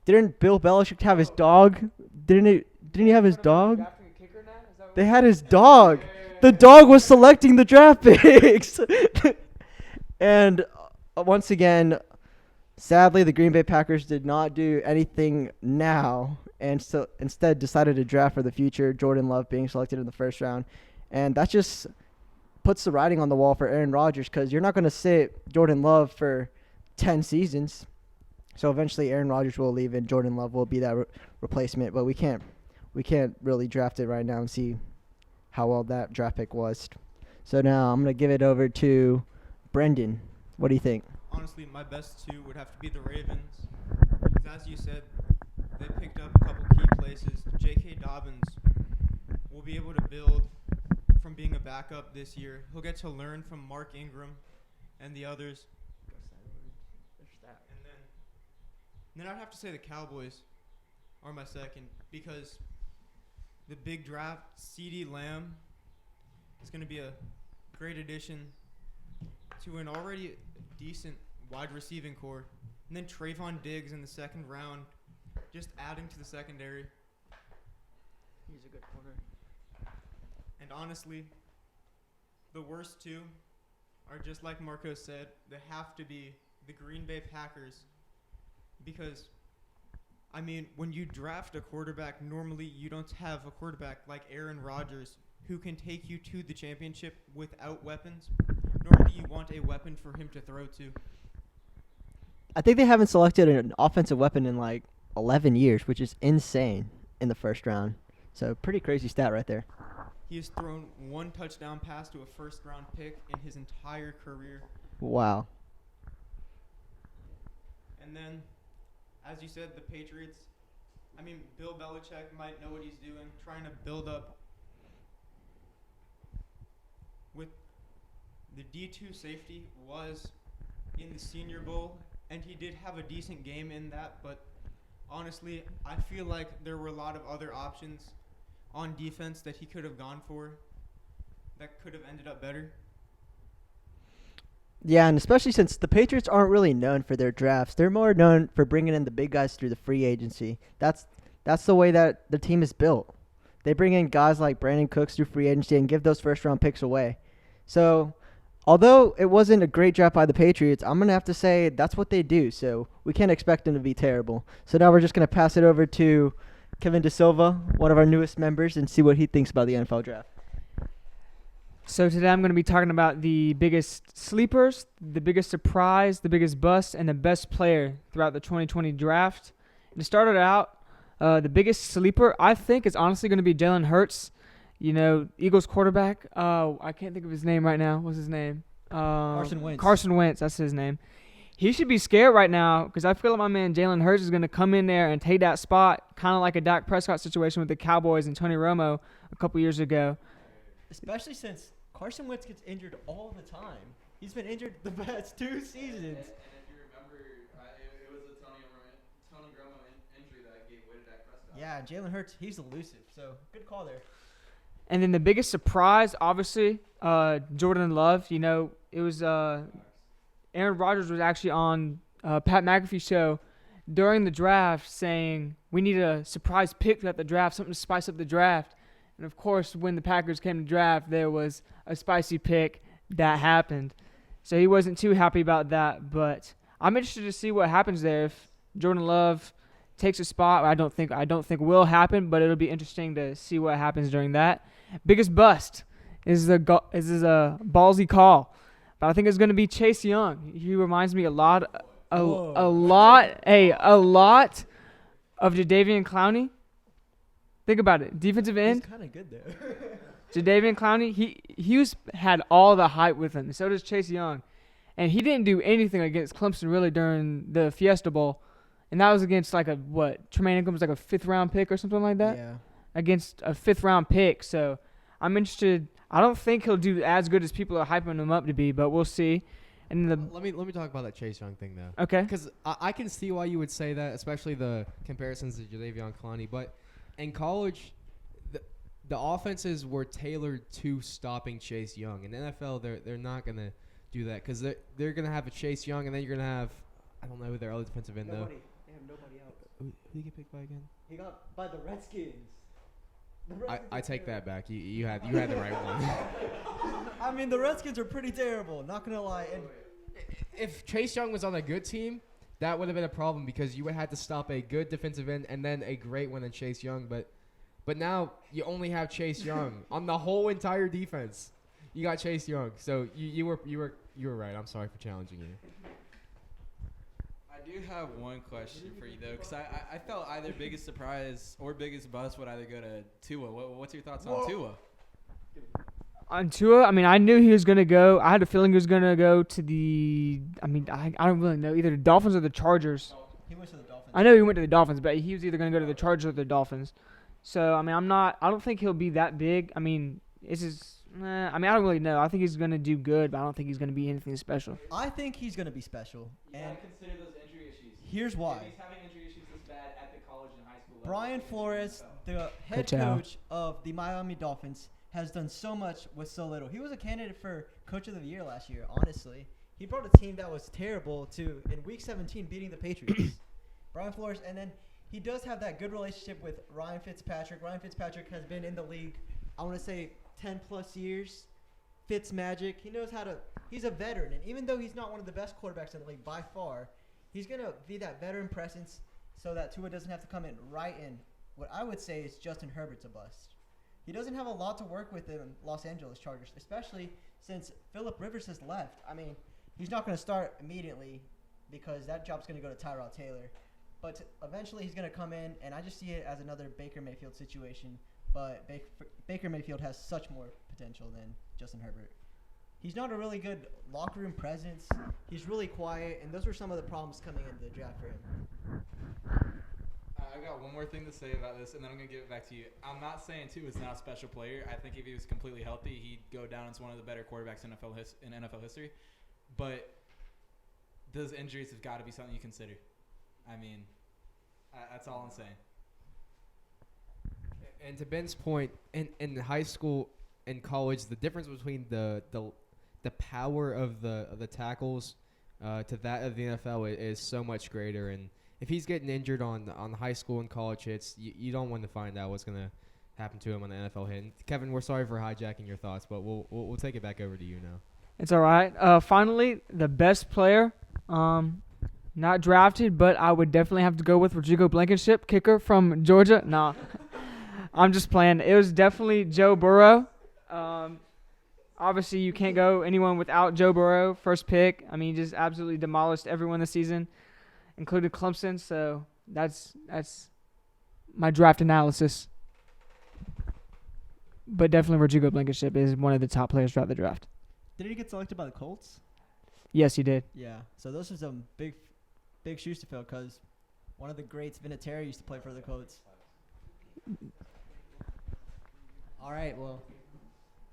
didn't Bill Belichick have his dog? Didn't he have his dog? They had his dog. The dog was selecting the draft picks. And once again, sadly, the Green Bay Packers did not do anything now, and so instead decided to draft for the future, Jordan Love being selected in the 1st round. And that just puts the writing on the wall for Aaron Rodgers, because you're not going to sit Jordan Love for 10 seasons. So eventually Aaron Rodgers will leave and Jordan Love will be that replacement. But we can't really draft it right now and see how well that draft pick was. So now I'm going to give it over to Brendan. What do you think? Honestly, my best 2 would have to be the Ravens. 'Cause as you said, they picked up a couple key places. J.K. Dobbins will be able to build from being a backup this year. He'll get to learn from Mark Ingram and the others. And then I'd have to say the Cowboys are my 2nd, because the big draft, CeeDee Lamb, is going to be a great addition to an already decent wide receiving core. And then Trayvon Diggs in the 2nd round, just adding to the secondary. He's a good corner. And honestly, the worst 2 are just like Marco said. They have to be the Green Bay Packers because, I mean, when you draft a quarterback, normally you don't have a quarterback like Aaron Rodgers who can take you to the championship without weapons. Normally you want a weapon for him to throw to. I think they haven't selected an offensive weapon in like 11 years, which is insane in the first round. So pretty crazy stat right there. He has thrown one touchdown pass to a first-round pick in his entire career. Wow. And then, as you said, the Patriots, I mean, Bill Belichick might know what he's doing, trying to build up with the D2 safety was in the Senior Bowl, and he did have a decent game in that, but honestly, I feel like there were a lot of other options on defense that he could have gone for that could have ended up better. Yeah, and especially since the Patriots aren't really known for their drafts. They're more known for bringing in the big guys through the free agency. That's the way that the team is built. They bring in guys like Brandon Cooks through free agency and give those first-round picks away. So, although it wasn't a great draft by the Patriots, I'm going to have to say that's what they do. So, we can't expect them to be terrible. So, now we're just going to pass it over to Kevin DeSilva, one of our newest members, and see what he thinks about the NFL draft. So today I'm going to be talking about the biggest sleepers, the biggest surprise, the biggest bust, and the best player throughout the 2020 draft. And to start it out, the biggest sleeper I think is honestly going to be Jalen Hurts. You know, Eagles quarterback. I can't think of his name right now. What's his name? Carson Wentz. Carson Wentz, that's his name. He should be scared right now because I feel like my man Jalen Hurts is going to come in there and take that spot, kind of like a Dak Prescott situation with the Cowboys and Tony Romo a couple years ago. Especially since Carson Wentz gets injured all the time. He's been injured the past 2 seasons. And if you remember, it was a Tony Romo injury that gave way to Dak Prescott. Yeah, Jalen Hurts, he's elusive. So, good call there. And then the biggest surprise, obviously, Jordan Love. You know, it was Aaron Rodgers was actually on Pat McAfee's show during the draft saying we need a surprise pick at the draft, something to spice up the draft. And, of course, when the Packers came to draft, there was a spicy pick that happened. So he wasn't too happy about that. But I'm interested to see what happens there if Jordan Love takes a spot. I don't think will happen, but it'll be interesting to see what happens during that. Biggest bust is a ballsy call, but I think it's going to be Chase Young. He reminds me a lot of Jadeveon Clowney. Think about it. Defensive end. He's kind of good there. Jadeveon Clowney, he had all the hype with him. So does Chase Young. And he didn't do anything against Clemson really during the Fiesta Bowl. And that was against Tremaine Ingram was like a 5th-round pick or something like that? Yeah. Against a 5th-round pick. So I'm interested. I don't think he'll do as good as people are hyping him up to be, but we'll see. And Let me talk about that Chase Young thing, though. Okay. Because I can see why you would say that, especially the comparisons to Jadeveon Clowney. But in college, the offenses were tailored to stopping Chase Young. In the NFL, they're not going to do that because they're going to have a Chase Young, and then you're going to have, I don't know who their other defensive end, though. They have nobody out. Who did he get picked by again? He got by the Redskins. I take that back. You had the right one. I mean, the Redskins are pretty terrible. Not gonna lie. And If Chase Young was on a good team, that would have been a problem because you would have had to stop a good defensive end and then a great one in Chase Young. But now you only have Chase Young on the whole entire defense. You got Chase Young, so you were right. I'm sorry for challenging you. I do have one question for you, though, because I felt either biggest surprise or biggest bust would either go to Tua. What's your thoughts on Tua? On Tua, I mean, I knew he was going to go. I had a feeling he was going to go to I don't really know, either the Dolphins or the Chargers. he went to the Dolphins. I know he went to the Dolphins, but he was either going to go to the Chargers or the Dolphins. So, I mean, I don't think he'll be that big. I mean, I don't really know. I think he's going to do good, but I don't think he's going to be anything special. I think he's gonna be special. You And gotta consider those injury issues. here's why. If he's having injury issues this bad at the college and high school level, Brian Flores, the head Coach Al. coach of the Miami Dolphins, has done so much with so little. He was a candidate for Coach of the Year last year, honestly. He brought a team that was terrible to, in Week 17, beating the Patriots. Brian Flores, and then he does have that good relationship with Ryan Fitzpatrick. Ryan Fitzpatrick has been in the league, I want to say, 10-plus years, Fitzmagic. He knows how to. He's a veteran, and even though he's not one of the best quarterbacks in the league by far, he's gonna be that veteran presence so that Tua doesn't have to come in right in. What I would say is Justin Herbert's a bust. He doesn't have a lot to work with in Los Angeles Chargers, especially since Phillip Rivers has left. I mean, he's not going to start immediately because that job's going to go to Tyrod Taylor. But eventually he's going to come in, and I just see it as another Baker Mayfield situation. But Baker Mayfield has such more potential than Justin Herbert. He's not a really good locker room presence. He's really quiet, and those were some of the problems coming into the draft for him. I got one more thing to say about this, and then I'm going to give it back to you. I'm not saying Tua is not a special player. I think if he was completely healthy, he'd go down as one of the better quarterbacks in NFL history. But those injuries have got to be something you consider. I mean, that's all I'm saying. And to Ben's point, in high school and college, the difference between the power of the tackles to that of the NFL is so much greater. And if he's getting injured on high school and college hits, you don't want to find out what's going to happen to him on the NFL hit. And Kevin, we're sorry for hijacking your thoughts, but we'll take it back over to you now. It's all right. Finally, the best player, not drafted, but I would definitely have to go with Rodrigo Blankenship, kicker from Georgia. Nah, I'm just playing. It was definitely Joe Burrow. Obviously, you can't go anyone without Joe Burrow, first pick. I mean, he just absolutely demolished everyone this season, including Clemson. So that's my draft analysis. But definitely Rodrigo Blankenship is one of the top players throughout the draft. Did he get selected by the Colts? Yes, he did. Yeah. So those are some big shoes to fill because one of the greats, Vinatieri, used to play for the Colts. All right. Well,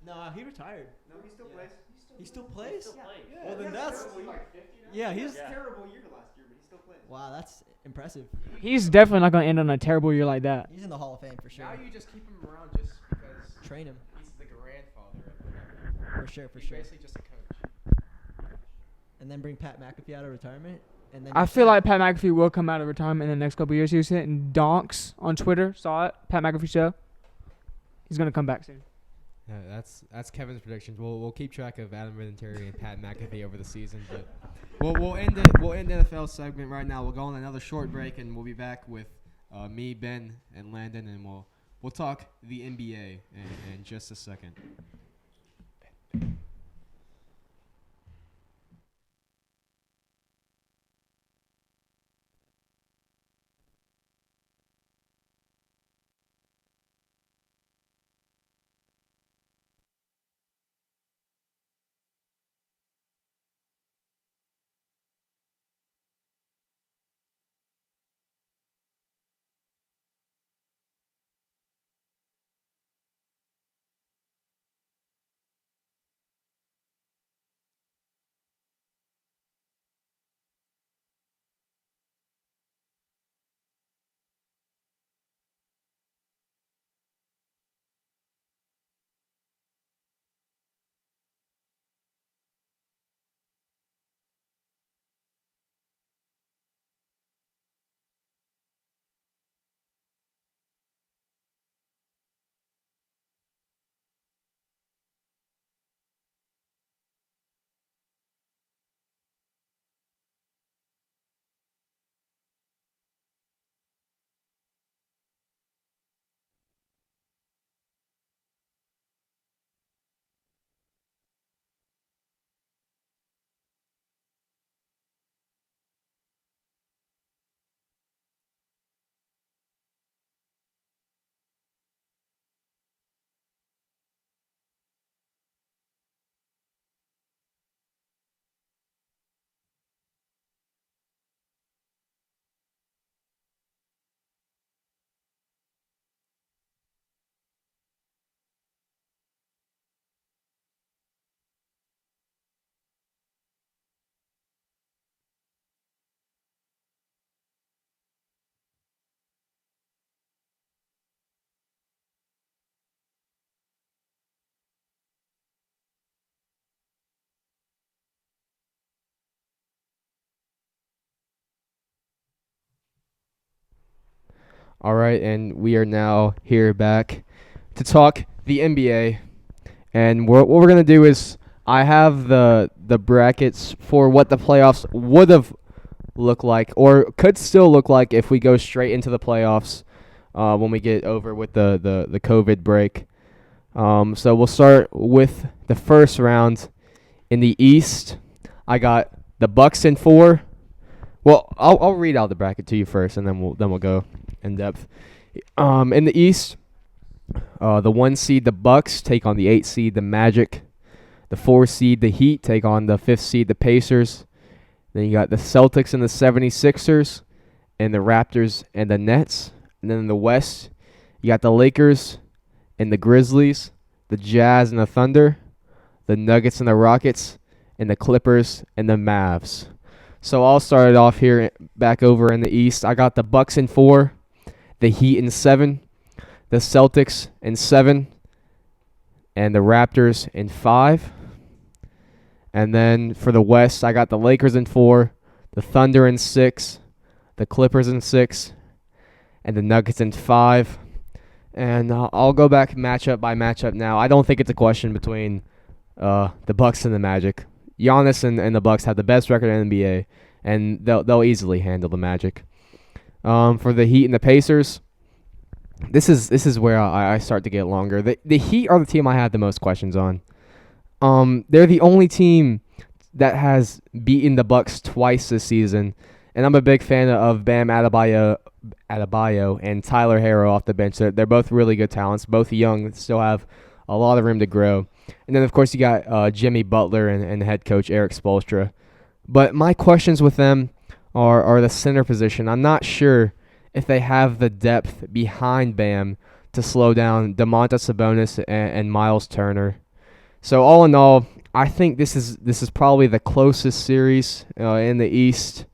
no, he retired. No, he still plays. He still plays? Yeah. Well, then that's yeah. He's terrible year last year, but he still plays. wow. That's impressive. He's definitely not going to end on a terrible year like that. He's in the Hall of Fame for sure. Now you just keep him around just because Train him he's the grandfather. for sure. He's basically just a coach. And then bring Pat McAfee out of retirement. And then I feel like Pat McAfee will come out of retirement in the next couple of years. He was hitting donks on Twitter. Saw it. Pat McAfee show. He's going to come back soon. Yeah, that's Kevin's predictions. We'll keep track of Adam Vinatieri and Pat McAfee over the season, but we'll end the NFL segment right now. We'll go on another short break, and we'll be back with me, Ben, and Landon, and we'll talk the NBA in just a second. All right, and we are now here back to talk the NBA. And what we're gonna do is I have the brackets for what the playoffs would have looked like or could still look like if we go straight into the playoffs when we get over with the COVID break. So we'll start with the first round. In the East, I got the Bucks in 4. Well, I'll read out the bracket to you first, and then we'll go in depth. In the East, the 1 seed, the Bucks, take on the 8 seed, the Magic. The 4 seed, the Heat, take on the 5th seed, the Pacers. Then you got the Celtics and the 76ers, and the Raptors and the Nets. And then in the West, you got the Lakers and the Grizzlies, the Jazz and the Thunder, the Nuggets and the Rockets, and the Clippers and the Mavs. So I'll start it off here back over in the East. I got the Bucks in 4, the Heat in 7, the Celtics in 7, and the Raptors in 5. And then for the West, I got the Lakers in 4, the Thunder in 6, the Clippers in 6, and the Nuggets in 5. And I'll go back matchup by matchup now. I don't think it's a question between the Bucks and the Magic. Giannis and the Bucks have the best record in the NBA, and they'll easily handle the Magic. For the Heat and the Pacers, this is where I start to get longer. The Heat are the team I had the most questions on. They're the only team that has beaten the Bucks twice this season, and I'm a big fan of Bam Adebayo and Tyler Herro off the bench. They're both really good talents, both young, still have a lot of room to grow. And then, of course, you got Jimmy Butler and head coach Eric Spoelstra. But my questions with them are the center position. I'm not sure if they have the depth behind Bam to slow down Domantas Sabonis and Miles Turner. So all in all, I think this is probably the closest series in the East.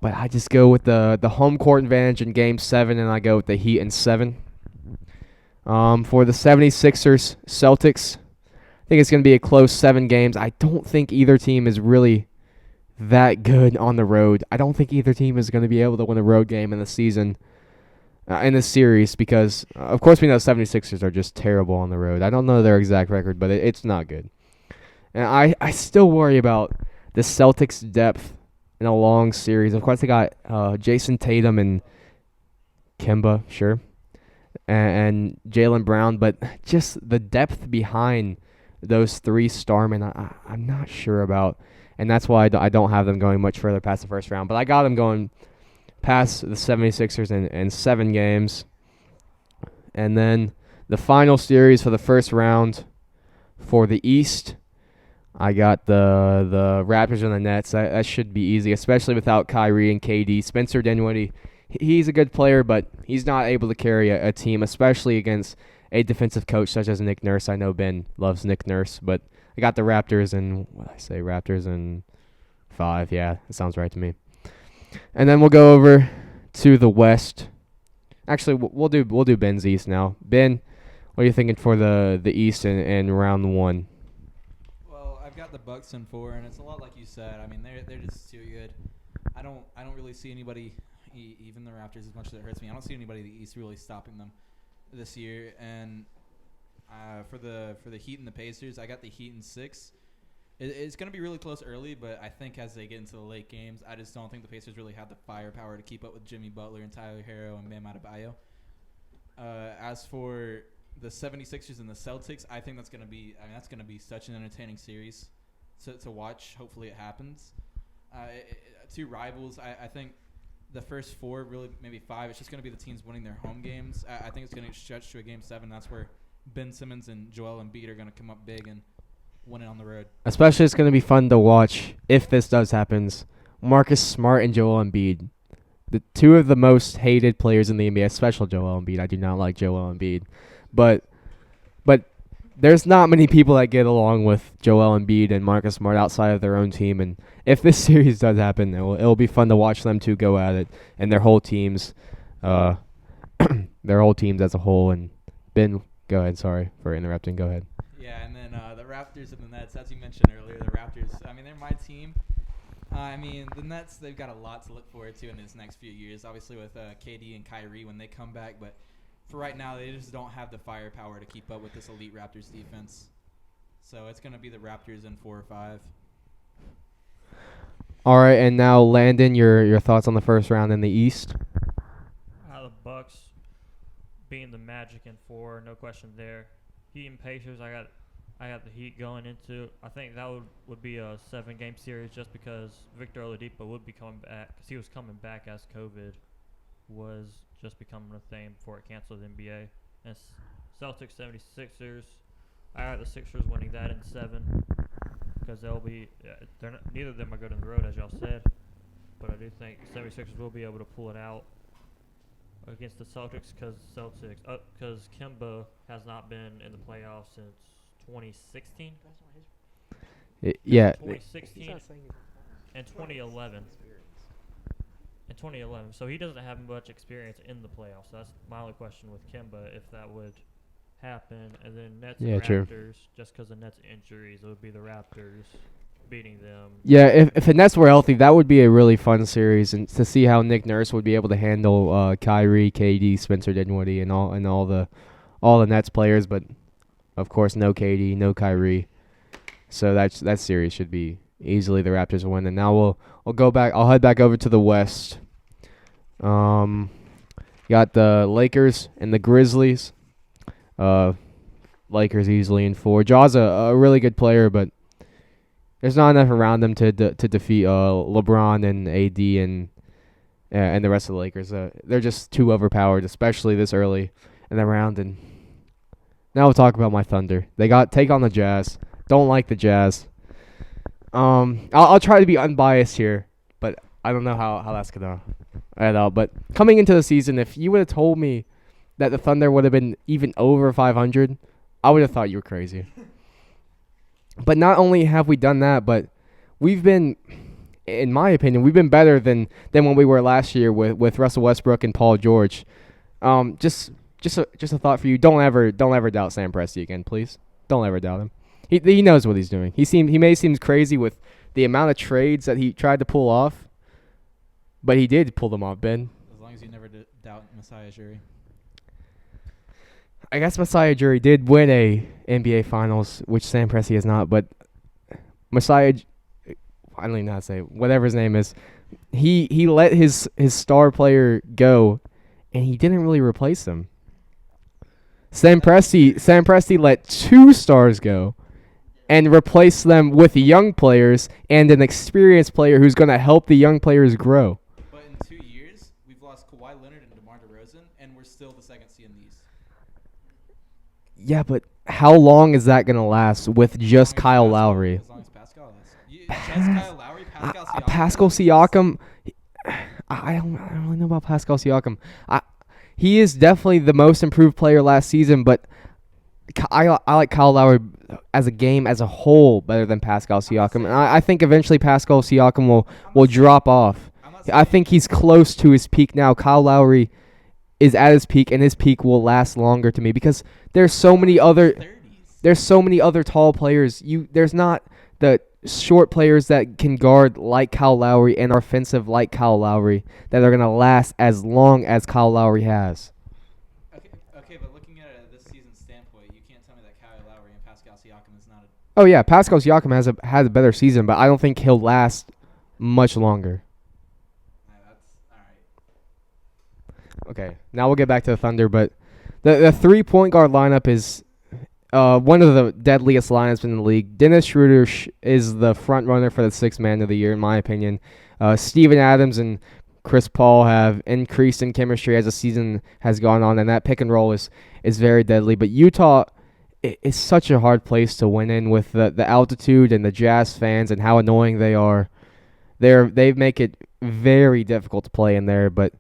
But I just go with the home court advantage in Game 7, and I go with the Heat in 7. For the 76ers, Celtics, I think it's going to be a close 7 games. I don't think either team is really that good on the road. I don't think either team is going to be able to win a road game in the season, in this series, because, of course, we know 76ers are just terrible on the road. I don't know their exact record, but it's not good. And I still worry about the Celtics' depth in a long series. Of course, they got Jason Tatum and Kemba, sure, and Jaylen Brown, but just the depth behind those 3 starmen, I'm not sure about. And that's why I don't have them going much further past the first round. But I got them going past the 76ers in 7 games. And then the final series for the first round for the East, I got the Raptors and the Nets. That should be easy, especially without Kyrie and KD. Spencer Dinwiddie, he's a good player, but he's not able to carry a team, especially against a defensive coach such as Nick Nurse. I know Ben loves Nick Nurse, but I got the Raptors in, Raptors in 5. Yeah, that sounds right to me. And then we'll go over to the West. Actually, we'll do Ben's East now. Ben, what are you thinking for the East in round 1? Well, I've got the Bucks in 4, and it's a lot like you said. I mean, they're just too good. I don't really see anybody, even the Raptors, as much as it hurts me. I don't see anybody in the East really stopping them this year. And for the Heat and the Pacers, I got the Heat in 6. It's going to be really close early, but I think as they get into the late games, I just don't think the Pacers really have the firepower to keep up with Jimmy Butler and Tyler Herro and Bam Adebayo. As for the 76ers and the Celtics, I think that's going to be such an entertaining series to watch. Hopefully it happens. 2 rivals. I think the first 4, really maybe 5, it's just going to be the teams winning their home games. I think it's going to stretch to a Game 7. That's where Ben Simmons and Joel Embiid are going to come up big and win it on the road. Especially, it's going to be fun to watch, if this does happen, Marcus Smart and Joel Embiid. The 2 of the most hated players in the NBA, especially Joel Embiid. I do not like Joel Embiid. But there's not many people that get along with Joel Embiid and Marcus Smart outside of their own team. And if this series does happen, it'll be fun to watch them 2 go at it and their whole teams, as a whole. And Ben, go ahead. Sorry for interrupting. Go ahead. Yeah, and then the Raptors and the Nets, as you mentioned earlier, the Raptors, I mean, they're my team. The Nets, they've got a lot to look forward to in this next few years, obviously with KD and Kyrie when they come back. But for right now, they just don't have the firepower to keep up with this elite Raptors defense. So it's going to be the Raptors in 4 or 5. All right, and now Landon, your thoughts on the first round in the East? The Bucks being the Magic in 4, no question there. Heat and Pacers, I got the Heat going into. I think that would be a 7-game series just because Victor Oladipo would be coming back because he was coming back as COVID was just becoming a thing before it canceled the NBA. And Celtics 76ers, I got the Sixers winning that in 7 because they'll be neither of them are good on the road as y'all said, but I do think 76ers will be able to pull it out against the Celtics because Kemba has not been in the playoffs since 2016. Yeah. 2016 and 2011. In 2011, so he doesn't have much experience in the playoffs. That's my only question with Kemba, if that would happen. And then Nets and true. Raptors, just because of Nets injuries, it would be the Raptors beating them. Yeah, if the Nets were healthy, that would be a really fun series, and to see how Nick Nurse would be able to handle Kyrie, KD, Spencer Dinwiddie, and all the Nets players. But of course, no KD, no Kyrie, so that series should be easily the Raptors will win. And now we'll go back. I'll head back over to the West. Got the Lakers and the Grizzlies. Lakers easily in 4. Jaw's a really good player, but there's not enough around them to defeat LeBron and AD and the rest of the Lakers. They're just too overpowered, especially this early in the round. And now we'll talk about my Thunder. They take on the Jazz. Don't like the Jazz. I'll try to be unbiased here, but I don't know how that's gonna add up. But coming into the season, if you would have told me that the Thunder would have been even over 500, I would have thought you were crazy. But not only have we done that, but we've been, in my opinion, we've been better than when we were last year with Russell Westbrook and Paul George. Just a thought for you. Don't ever doubt Sam Presti again, please. Don't ever doubt him. He knows what he's doing. He may seem crazy with the amount of trades that he tried to pull off, but he did pull them off, Ben. As long as you never doubt Masai Ujiri. I guess Masai Ujiri did win a NBA Finals, which Sam Presti has not, but Masai, I don't even know how to say it, whatever his name is, he let his star player go, and he didn't really replace him. Sam Presti let 2 stars go and replace them with young players and an experienced player who's going to help the young players grow. But in 2 years, we've lost Kawhi Leonard and DeMar DeRozan, and we're still the 2nd seed in the East. Yeah, but how long is that going to last with just Kyle Lowry? As long as Pascal lasts. Just Kyle Lowry, Pascal Siakam. Pascal Siakam, I don't really know about Pascal Siakam. He is definitely the most improved player last season, but I like Kyle Lowry as a game as a whole better than Pascal Siakam. And I think eventually Pascal Siakam will drop off. I think he's close to his peak now. Kyle Lowry is at his peak, and his peak will last longer to me because there's so many other tall players. There's not the short players that can guard like Kyle Lowry and are offensive like Kyle Lowry that are going to last as long as Kyle Lowry has. Okay, but looking at it at this season's standpoint, you can't tell me that Kyle Lowry and Pascal Siakam is not a... Oh, yeah, Pascal Siakam has a better season, but I don't think he'll last much longer. That's all right. Okay, now we'll get back to the Thunder, but the 3-point guard lineup is one of the deadliest lineups in the league. Dennis Schroeder is the front runner for the 6th man of the year, in my opinion. Steven Adams and Chris Paul have increased in chemistry as the season has gone on, and that pick and roll is very deadly. But Utah is such a hard place to win in with the altitude and the Jazz fans and how annoying they are. They make it very difficult to play in there, but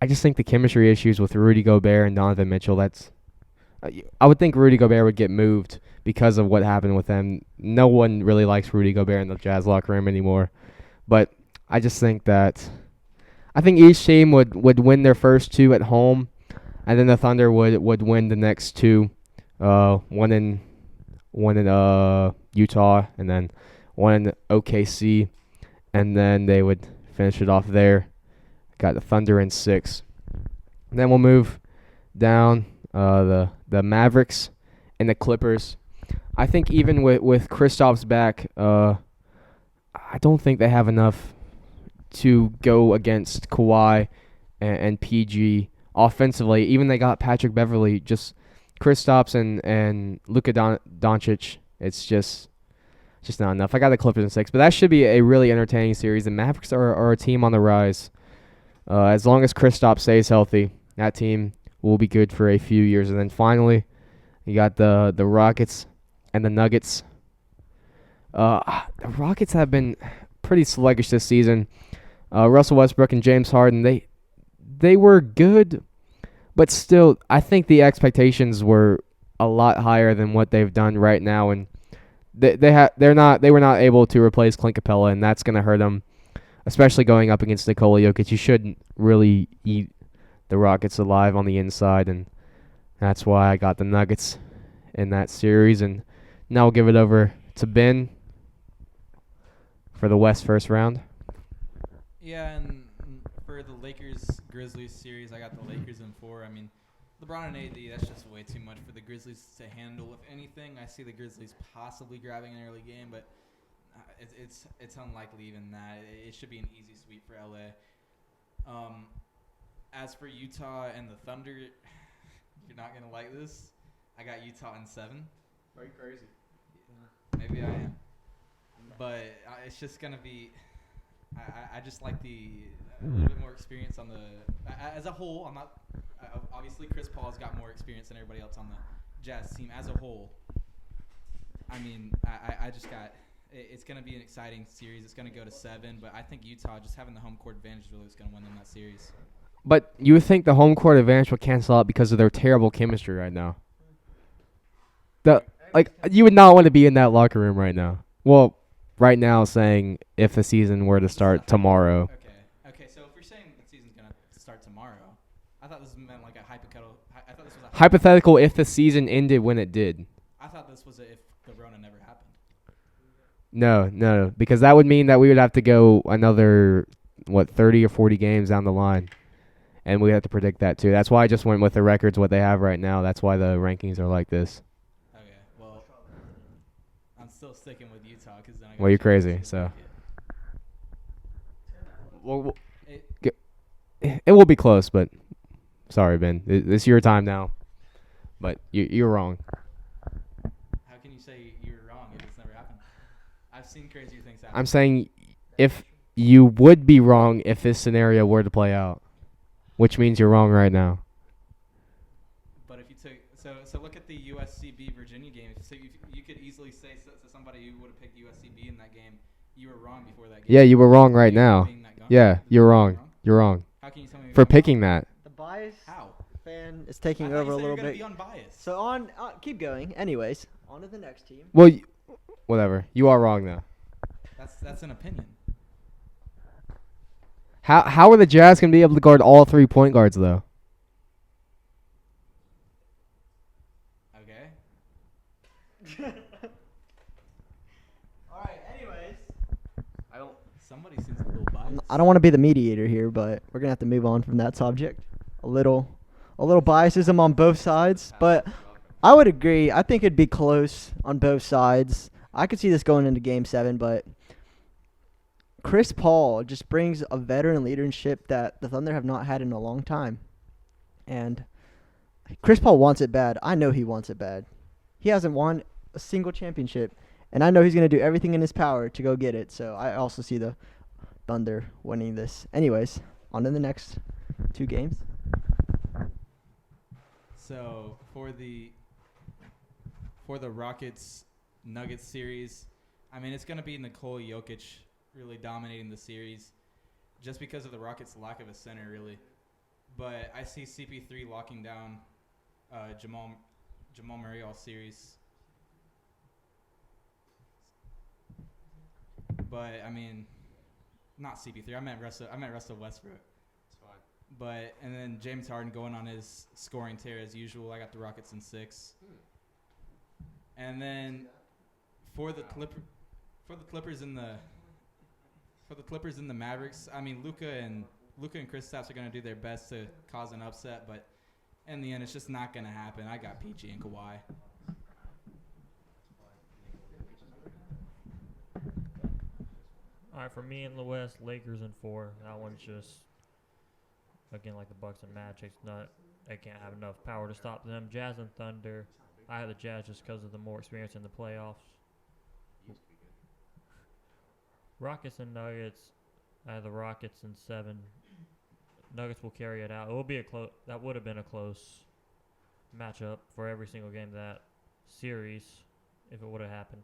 I just think the chemistry issues with Rudy Gobert and Donovan Mitchell, I would think Rudy Gobert would get moved because of what happened with them. No one really likes Rudy Gobert in the Jazz locker room anymore. But I just think each team would win their first 2 at home, and then the Thunder would win the next 2. One in Utah, and then one in OKC, and then they would finish it off there. Got the Thunder in 6. Then we'll move down the Mavericks and the Clippers. I think even with Kristaps back, I don't think they have enough to go against Kawhi and PG offensively. Even they got Patrick Beverly, just Kristaps and Luka Doncic. It's just not enough. I got the Clippers in 6, but that should be a really entertaining series. The Mavericks are a team on the rise. As long as Kristaps stays healthy, that team will be good for a few years. And then finally, you got the Rockets and the Nuggets. The Rockets have been pretty sluggish this season. Russell Westbrook and James Harden, they were good, but still, I think the expectations were a lot higher than what they've done right now, and they were not able to replace Clint Capella, and that's gonna hurt them, especially going up against Nikola Jokic. You shouldn't really eat the Rockets alive on the inside, and that's why I got the Nuggets in that series. And now I'll give it over to Ben for the West first round. Yeah, and for the Lakers-Grizzlies series, I got the Lakers in 4. I mean, LeBron and AD, that's just way too much for the Grizzlies to handle. If anything, I see the Grizzlies possibly grabbing an early game, but it's unlikely even that. It should be an easy sweep for LA. As for Utah and the Thunder, you're not going to like this. I got Utah in 7. Are you crazy? Maybe I am. But it's just going to be – I just like a little bit more experience on the – as a whole, I'm not – obviously Chris Paul's got more experience than everybody else on the Jazz team. As a whole, I mean, I just got – it's going to be an exciting series. It's going to go to 7, but I think Utah, just having the home court advantage, really is going to win them that series. But you would think the home court advantage would cancel out because of their terrible chemistry right now. You would not want to be in that locker room right now. Well, right now, saying if the season were to start tomorrow. Okay. So if you're saying the season's gonna start tomorrow, I thought this meant like a hypothetical. I thought this was a Hypothetical if the season ended when it did. I thought this was if the Rona never happened. No, because that would mean that we would have to go another 30 or 40 games down the line. And we have to predict that too. That's why I just went with the records, what they have right now. That's why the rankings are like this. Okay, well, I'm still sticking with Utah because then I. Well, you're crazy, so. Well, it will be close, but sorry, Ben. It's your time now. But you're wrong. How can you say you're wrong if it's never happened? I've seen crazier things happen. I'm saying if you would be wrong if this scenario were to play out. Which means you're wrong right now. But if you took so look at the USCB Virginia game. So you could easily say to somebody who would have picked USCB in that game, you were wrong before that game. Yeah, you were wrong right now. Yeah, you're wrong. You're wrong. How can you tell me for picking that? The bias How? fan is taking I over a thought you said little you're bit. gonna be unbiased. So keep going. Anyways, on to the next team. Well, whatever. You are wrong though. That's an opinion. How are the Jazz going to be able to guard all 3 point guards, though? Okay. All right. Anyways, Somebody seems a little biased. I don't want to be the mediator here, but we're gonna have to move on from that subject. A little biasism on both sides, but I would agree. I think it'd be close on both sides. I could see this going into Game 7, but Chris Paul just brings a veteran leadership that the Thunder have not had in a long time. And Chris Paul wants it bad. I know he wants it bad. He hasn't won a single championship, and I know he's going to do everything in his power to go get it. So I also see the Thunder winning this. Anyways, on to the next 2 games. So for the Rockets Nuggets series, I mean it's going to be Nikola Jokic really dominating the series just because of the Rockets' lack of a center, really. But I see CP3 locking down Jamal Murray all series. But, I mean, not CP3. I meant Russell Westbrook. It's fine. But, and then James Harden going on his scoring tear as usual. I got the Rockets in 6. And then for the Clippers and the Mavericks, I mean Luka and Kristaps are going to do their best to cause an upset, but in the end, it's just not going to happen. I got PG and Kawhi. All right, for me in the West, Lakers in 4. That one's just, again, like the Bucks and Magic. They can't have enough power to stop them. Jazz and Thunder. I have the Jazz just because of the more experience in the playoffs. Rockets and Nuggets. I have the Rockets in 7. Nuggets will carry it out. It will be that would have been a close matchup for every single game of that series if it would have happened.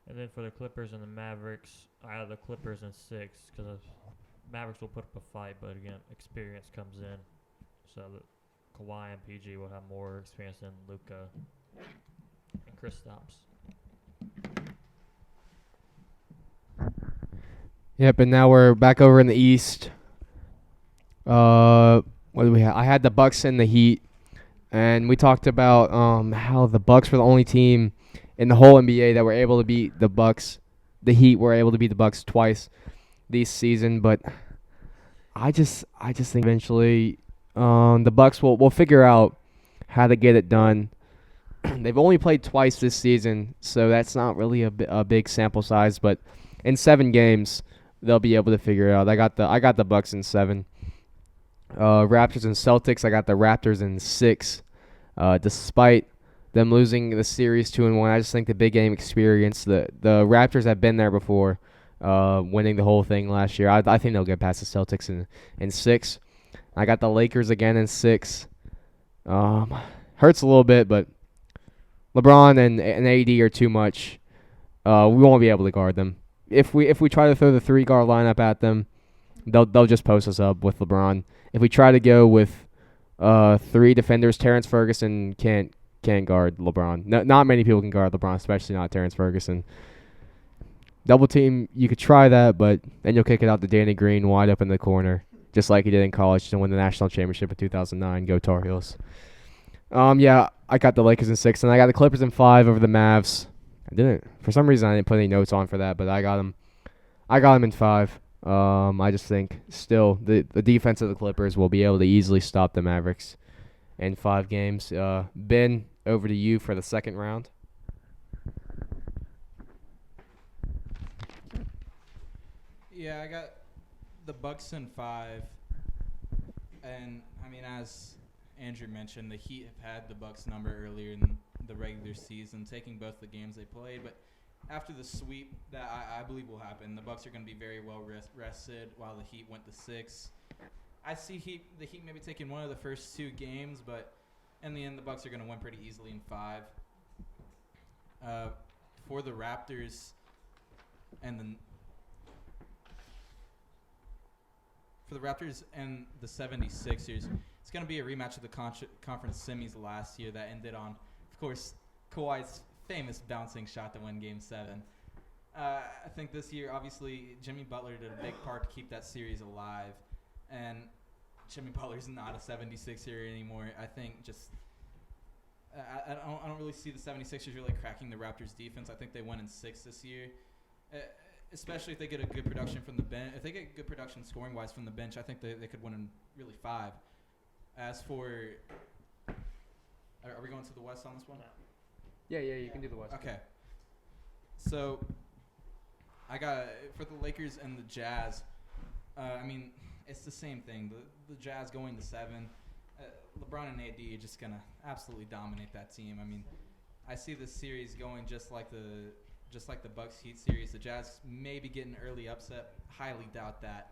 And then for the Clippers and the Mavericks, I have the Clippers in 6 because Mavericks will put up a fight, but again, experience comes in. So Kawhi and PG will have more experience than Luka and Kristaps. Yep, and now we're back over in the East. What do we have? I had the Bucks and the Heat, and we talked about how the Bucks were the only team in the whole NBA that were able to beat the Bucks. The Heat were able to beat the Bucks twice this season, but I just think eventually the Bucks will figure out how to get it done. They've only played twice this season, so that's not really a big sample size, but in 7 games they'll be able to figure it out. I got the Bucks in 7. Raptors and Celtics, I got the Raptors in 6. Despite them losing the series 2-1, I just think the big game experience. The Raptors have been there before, winning the whole thing last year. I think they'll get past the Celtics in 6. I got the Lakers again in 6. Hurts a little bit, but LeBron and AD are too much. We won't be able to guard them. If we try to throw the 3-guard lineup at them, they'll just post us up with LeBron. If we try to go with 3 defenders, Terrence Ferguson can't guard LeBron. No, not many people can guard LeBron, especially not Terrence Ferguson. Double team, you could try that, but then you'll kick it out to Danny Green wide up in the corner, just like he did in college to win the national championship in 2009. Go Tar Heels. Yeah, I got the Lakers in 6, and I got the Clippers in 5 over the Mavs. For some reason, I didn't put any notes on for that, but I got them in 5. I just think still the defense of the Clippers will be able to easily stop the Mavericks in 5 games. Ben, over to you for the second round. Yeah, I got the Bucks in 5, and I mean, as Andrew mentioned, the Heat have had the Bucks number earlier in the regular season, taking both the games they played. But after the sweep that I believe will happen, the Bucks are going to be very well rested, while the Heat went to 6. I see the Heat maybe taking one of the first 2 games, but in the end, the Bucks are going to win pretty easily in 5. For the Raptors and the 76ers, it's going to be a rematch of the conference semis last year that ended on, of course, Kawhi's famous bouncing shot to win Game 7. I think this year, obviously, Jimmy Butler did a big part to keep that series alive, and Jimmy Butler's not a 76er anymore. I think I don't really see the 76ers really cracking the Raptors' defense. I think they win in 6 this year, especially if they get a good production from the bench. If they get good production scoring-wise from the bench, I think they could win in really 5. As for are we going to the West on this one? Yeah, you can do the West. Okay. So I got for the Lakers and the Jazz. I mean, it's the same thing. The Jazz going to 7. LeBron and AD are just gonna absolutely dominate that team. I mean, I see this series going just like the Bucks Heat series. The Jazz maybe get an early upset. Highly doubt that,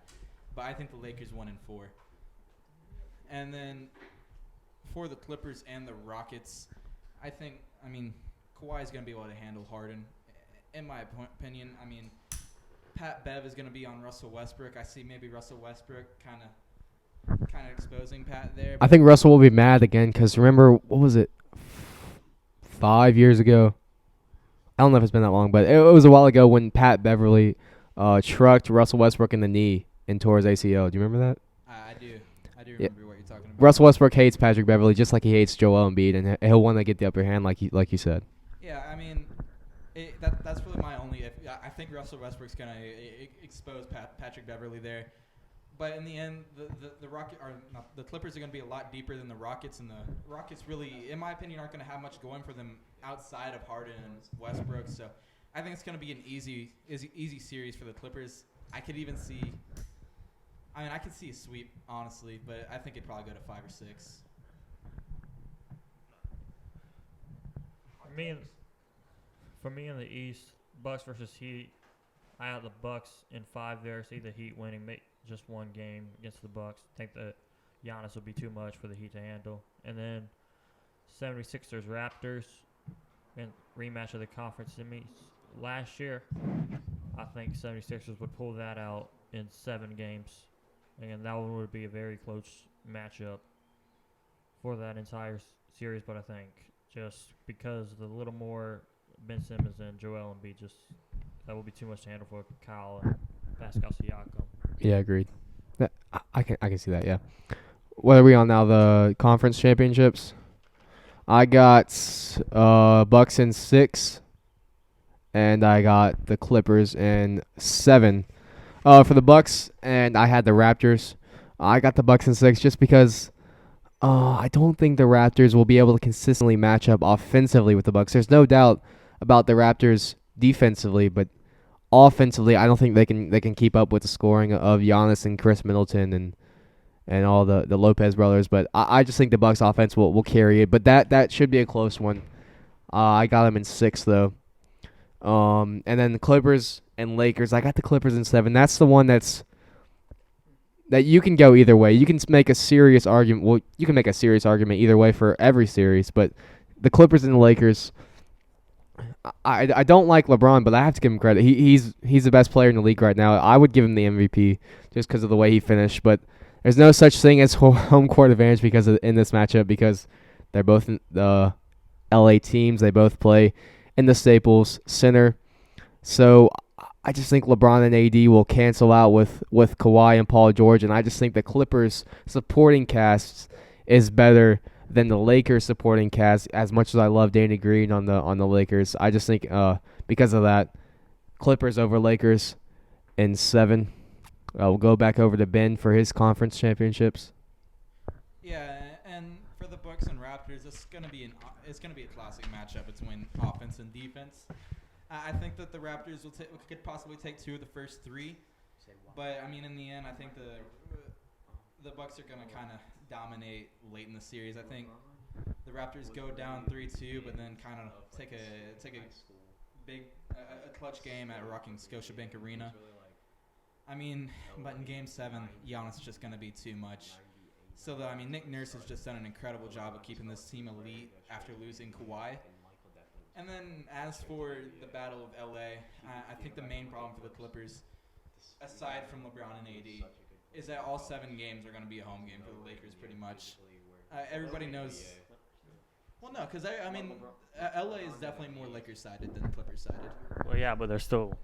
but I think the Lakers 1 in 4. And then for the Clippers and the Rockets, I mean, Kawhi is going to be able to handle Harden. In my opinion, I mean, Pat Bev is going to be on Russell Westbrook. I see maybe Russell Westbrook kind of exposing Pat there. I think Russell will be mad again because remember, what was it, 5 years ago? I don't know if it's been that long, but it was a while ago when Pat Beverly trucked Russell Westbrook in the knee and tore his ACL. Do you remember that? I do remember what you're talking about. Russell Westbrook hates Patrick Beverly just like he hates Joel Embiid, and he'll want to get the upper hand like you said. Yeah, I mean, that's really my only. I think Russell Westbrook's gonna expose Patrick Beverly there, but in the end, the Clippers are gonna be a lot deeper than the Rockets, and the Rockets really, in my opinion, aren't gonna have much going for them outside of Harden and Westbrook. So I think it's going to be an easy series for the Clippers. I could even see. I mean, I could see a sweep, honestly, but I think it'd probably go to 5 or 6. For me in the East, Bucks versus Heat, I have the Bucks in 5 there. See the Heat winning just one game against the Bucks. I think that Giannis will be too much for the Heat to handle. And then 76ers Raptors in rematch of the conference semis last year. I think 76ers would pull that out in 7 games. And that one would be a very close matchup for that entire series. But I think just because the little more Ben Simmons and Joel Embiid, that will be too much to handle for Kyle and Pascal Siakam. Yeah, agreed. I can see that. Yeah. What are we on now? The conference championships. I got Bucks in 6, and I got the Clippers in 7. For the Bucks, and I had the Raptors. I got the Bucks in 6 just because I don't think the Raptors will be able to consistently match up offensively with the Bucks. There's no doubt about the Raptors defensively, but offensively, I don't think they can keep up with the scoring of Giannis and Chris Middleton and all the Lopez brothers. But I just think the Bucks offense will carry it. But that should be a close one. I got them in 6 though. And then the Clippers and Lakers. I got the Clippers in 7. That's the one that you can go either way. You can make a serious argument. Well, you can make a serious argument either way for every series. But the Clippers and the Lakers. I don't like LeBron, but I have to give him credit. He's the best player in the league right now. I would give him the MVP just because of the way he finished. But there's no such thing as home court advantage in this matchup because they're both in the LA teams. They both play in the Staples Center. So I just think LeBron and AD will cancel out with Kawhi and Paul George, and I just think the Clippers supporting cast is better than the Lakers supporting cast. As much as I love Danny Green on the Lakers, I just think because of that, Clippers over Lakers in 7. We'll go back over to Ben for his conference championships. Yeah, and for the Bucks and Raptors, it's gonna be a classic matchup between offense and defense. I think that the Raptors could possibly take 2 of the first 3, but I mean in the end, I think the Bucks are gonna kind of dominate late in the series. I think the Raptors go down 3-2, but then kind of take a big clutch game at rocking Scotiabank Arena. I mean, but in Game 7, Giannis is just gonna be too much. So I mean, Nick Nurse has just done an incredible job of keeping this team elite after losing Kawhi. And then as for the Battle of LA, I think the main problem for the Clippers, aside from LeBron and AD, is that all 7 games are going to be a home game for the Lakers pretty much. Everybody knows. Well, no, because I mean, LA is definitely more Lakers-sided than Clippers-sided. Well, yeah, but they're still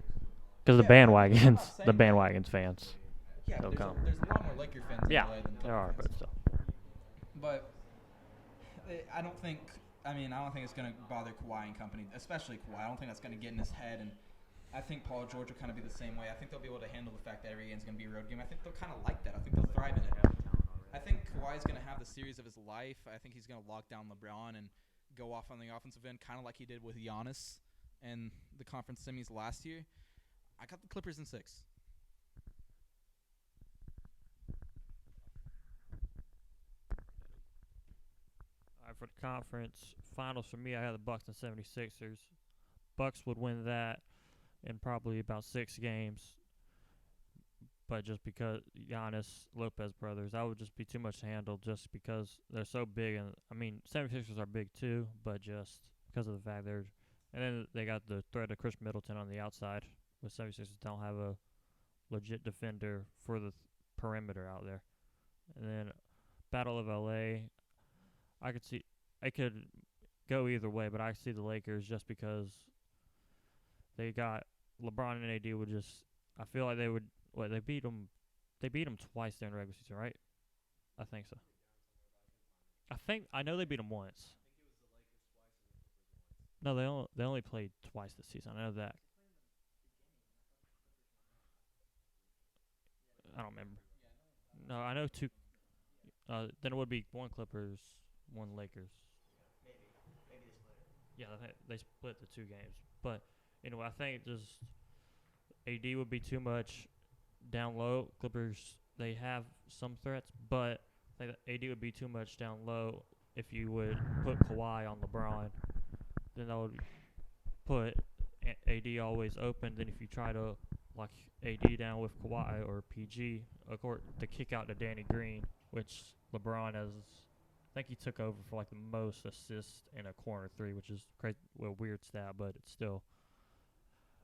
because Yeah, the bandwagons, I'm not saying the that. bandwagons fans. Yeah, They'll come. there's a lot more Laker fans in Yeah, LA than Clipper there are, fans. but still. But I don't think it's going to bother Kawhi and company, especially Kawhi. I don't think that's going to get in his head. And I think Paul George will kind of be the same way. I think they'll be able to handle the fact that every game's going to be a road game. I think they'll kind of like that. I think they'll thrive in it. I think Kawhi's going to have the series of his life. I think he's going to lock down LeBron and go off on the offensive end, kind of like he did with Giannis in the conference semis last year. I got the Clippers in 6. All right, for the conference finals for me, I had the Bucks and 76ers. Bucks would win that in probably about 6 games. But just because Giannis, Lopez brothers, that would just be too much to handle just because they're so big. And I mean, 76ers are big too, but just because of the fact they're – and then they got the threat of Chris Middleton on the outside. With 76ers don't have a legit defender for the perimeter out there. And then Battle of L.A., I could go either way, but I see the Lakers just because they got LeBron and AD would just – I feel like they would – they beat them twice during the regular season, right? I think so. I know they beat them once. No, they only played twice this season. I know that. I don't remember. No, I know 2. Then it would be 1 Clippers, 1 Lakers. Maybe they split it. Yeah, they split the 2 games. But Anyway, I think just AD would be too much down low. Clippers, they have some threats, but I think that AD would be too much down low if you would put Kawhi on LeBron. Then that would put AD always open. Then if you try to lock AD down with Kawhi or PG, of course, to kick out to Danny Green, which LeBron has, I think he took over for like the most assists in a corner three, which is crazy, well, weird stat, but it's still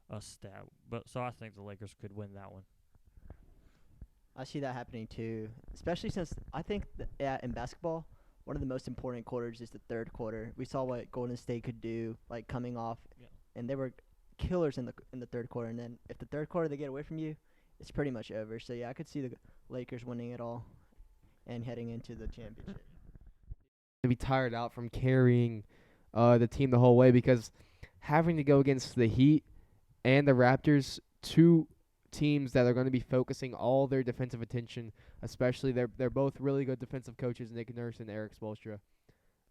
a stat. But so I think the Lakers could win that one. I see that happening too, especially since I think in basketball, one of the most important quarters is the third quarter. We saw what Golden State could do, like coming off, and they were killers in the third quarter. And then if the third quarter they get away from you, it's pretty much over. So yeah, I could see the Lakers winning it all and heading into the championship. To be tired out from carrying the team the whole way, because having to go against the Heat and the Raptors, two teams that are going to be focusing all their defensive attention, especially they're both really good defensive coaches, Nick Nurse and Eric Spoelstra.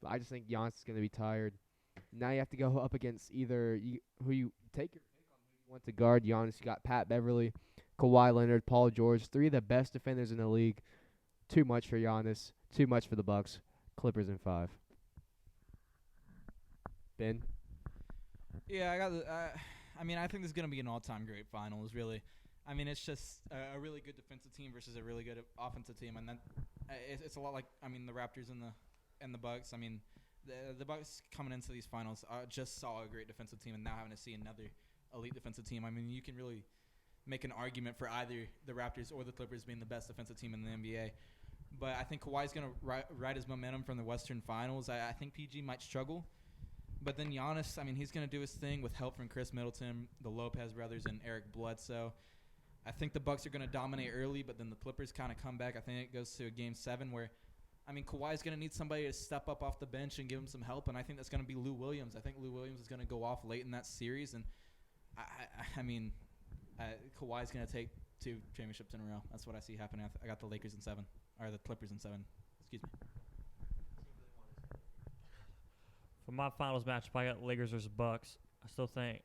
But I just think Giannis is going to be tired. Now you have to go up against either who you take your pick on who you want to guard Giannis. You got Pat Beverly, Kawhi Leonard, Paul George, three of the best defenders in the league. Too much for Giannis, too much for the Bucks. Clippers in 5. Ben? Yeah, I got the. I mean, I think this is gonna be an all-time great finals. Really, I mean, it's just a really good defensive team versus a really good offensive team, and then it's a lot like the Raptors and the Bucks. I mean, the Bucks coming into these finals just saw a great defensive team, and now having to see another elite defensive team. I mean, you can really make an argument for either the Raptors or the Clippers being the best defensive team in the NBA. But I think Kawhi's going to ride his momentum from the Western Finals. I think PG might struggle. But then Giannis, I mean, he's going to do his thing with help from Chris Middleton, the Lopez brothers, and Eric Bledsoe. I think the Bucks are going to dominate early, but then the Clippers kind of come back. I think it goes to a Game 7 where, I mean, Kawhi's going to need somebody to step up off the bench and give him some help, and I think that's going to be Lou Williams. I think Lou Williams is going to go off late in that series, and Kawhi's going to take 2 championships in a row. That's what I see happening. I got the Lakers in 7, or the Clippers in 7. Excuse me. For my finals matchup, I got Lakers versus Bucks. I still think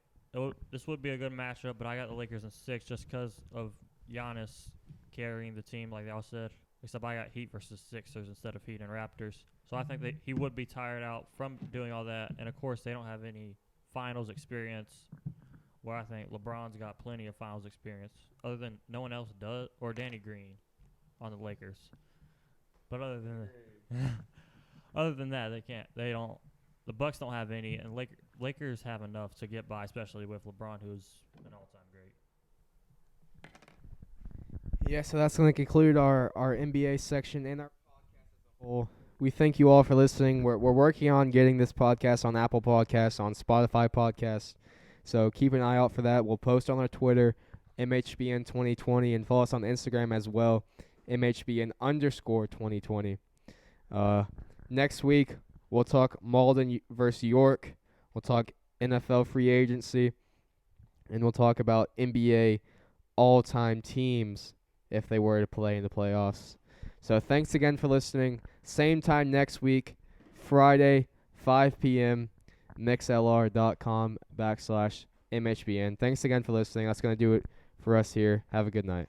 this would be a good matchup, but I got the Lakers in 6 just because of Giannis carrying the team, like they all said. Except I got Heat versus Sixers instead of Heat and Raptors. So I think that he would be tired out from doing all that. And, of course, they don't have any finals experience, where I think LeBron's got plenty of finals experience, other than no one else does, or Danny Green on the Lakers. But other than that, they can't. They don't. The Bucks don't have any, and Lakers have enough to get by, especially with LeBron, who's an all-time great. Yeah, so that's going to conclude our NBA section and our podcast as a whole. We thank you all for listening. We're working on getting this podcast on Apple Podcasts, on Spotify Podcasts, so keep an eye out for that. We'll post on our Twitter, MHBN2020, and follow us on Instagram as well, MHBN_2020. Next week, we'll talk Mauldin versus York. We'll talk NFL free agency. And we'll talk about NBA all-time teams if they were to play in the playoffs. So thanks again for listening. Same time next week, Friday, 5 p.m., mixlr.com/MHBN. Thanks again for listening. That's going to do it for us here. Have a good night.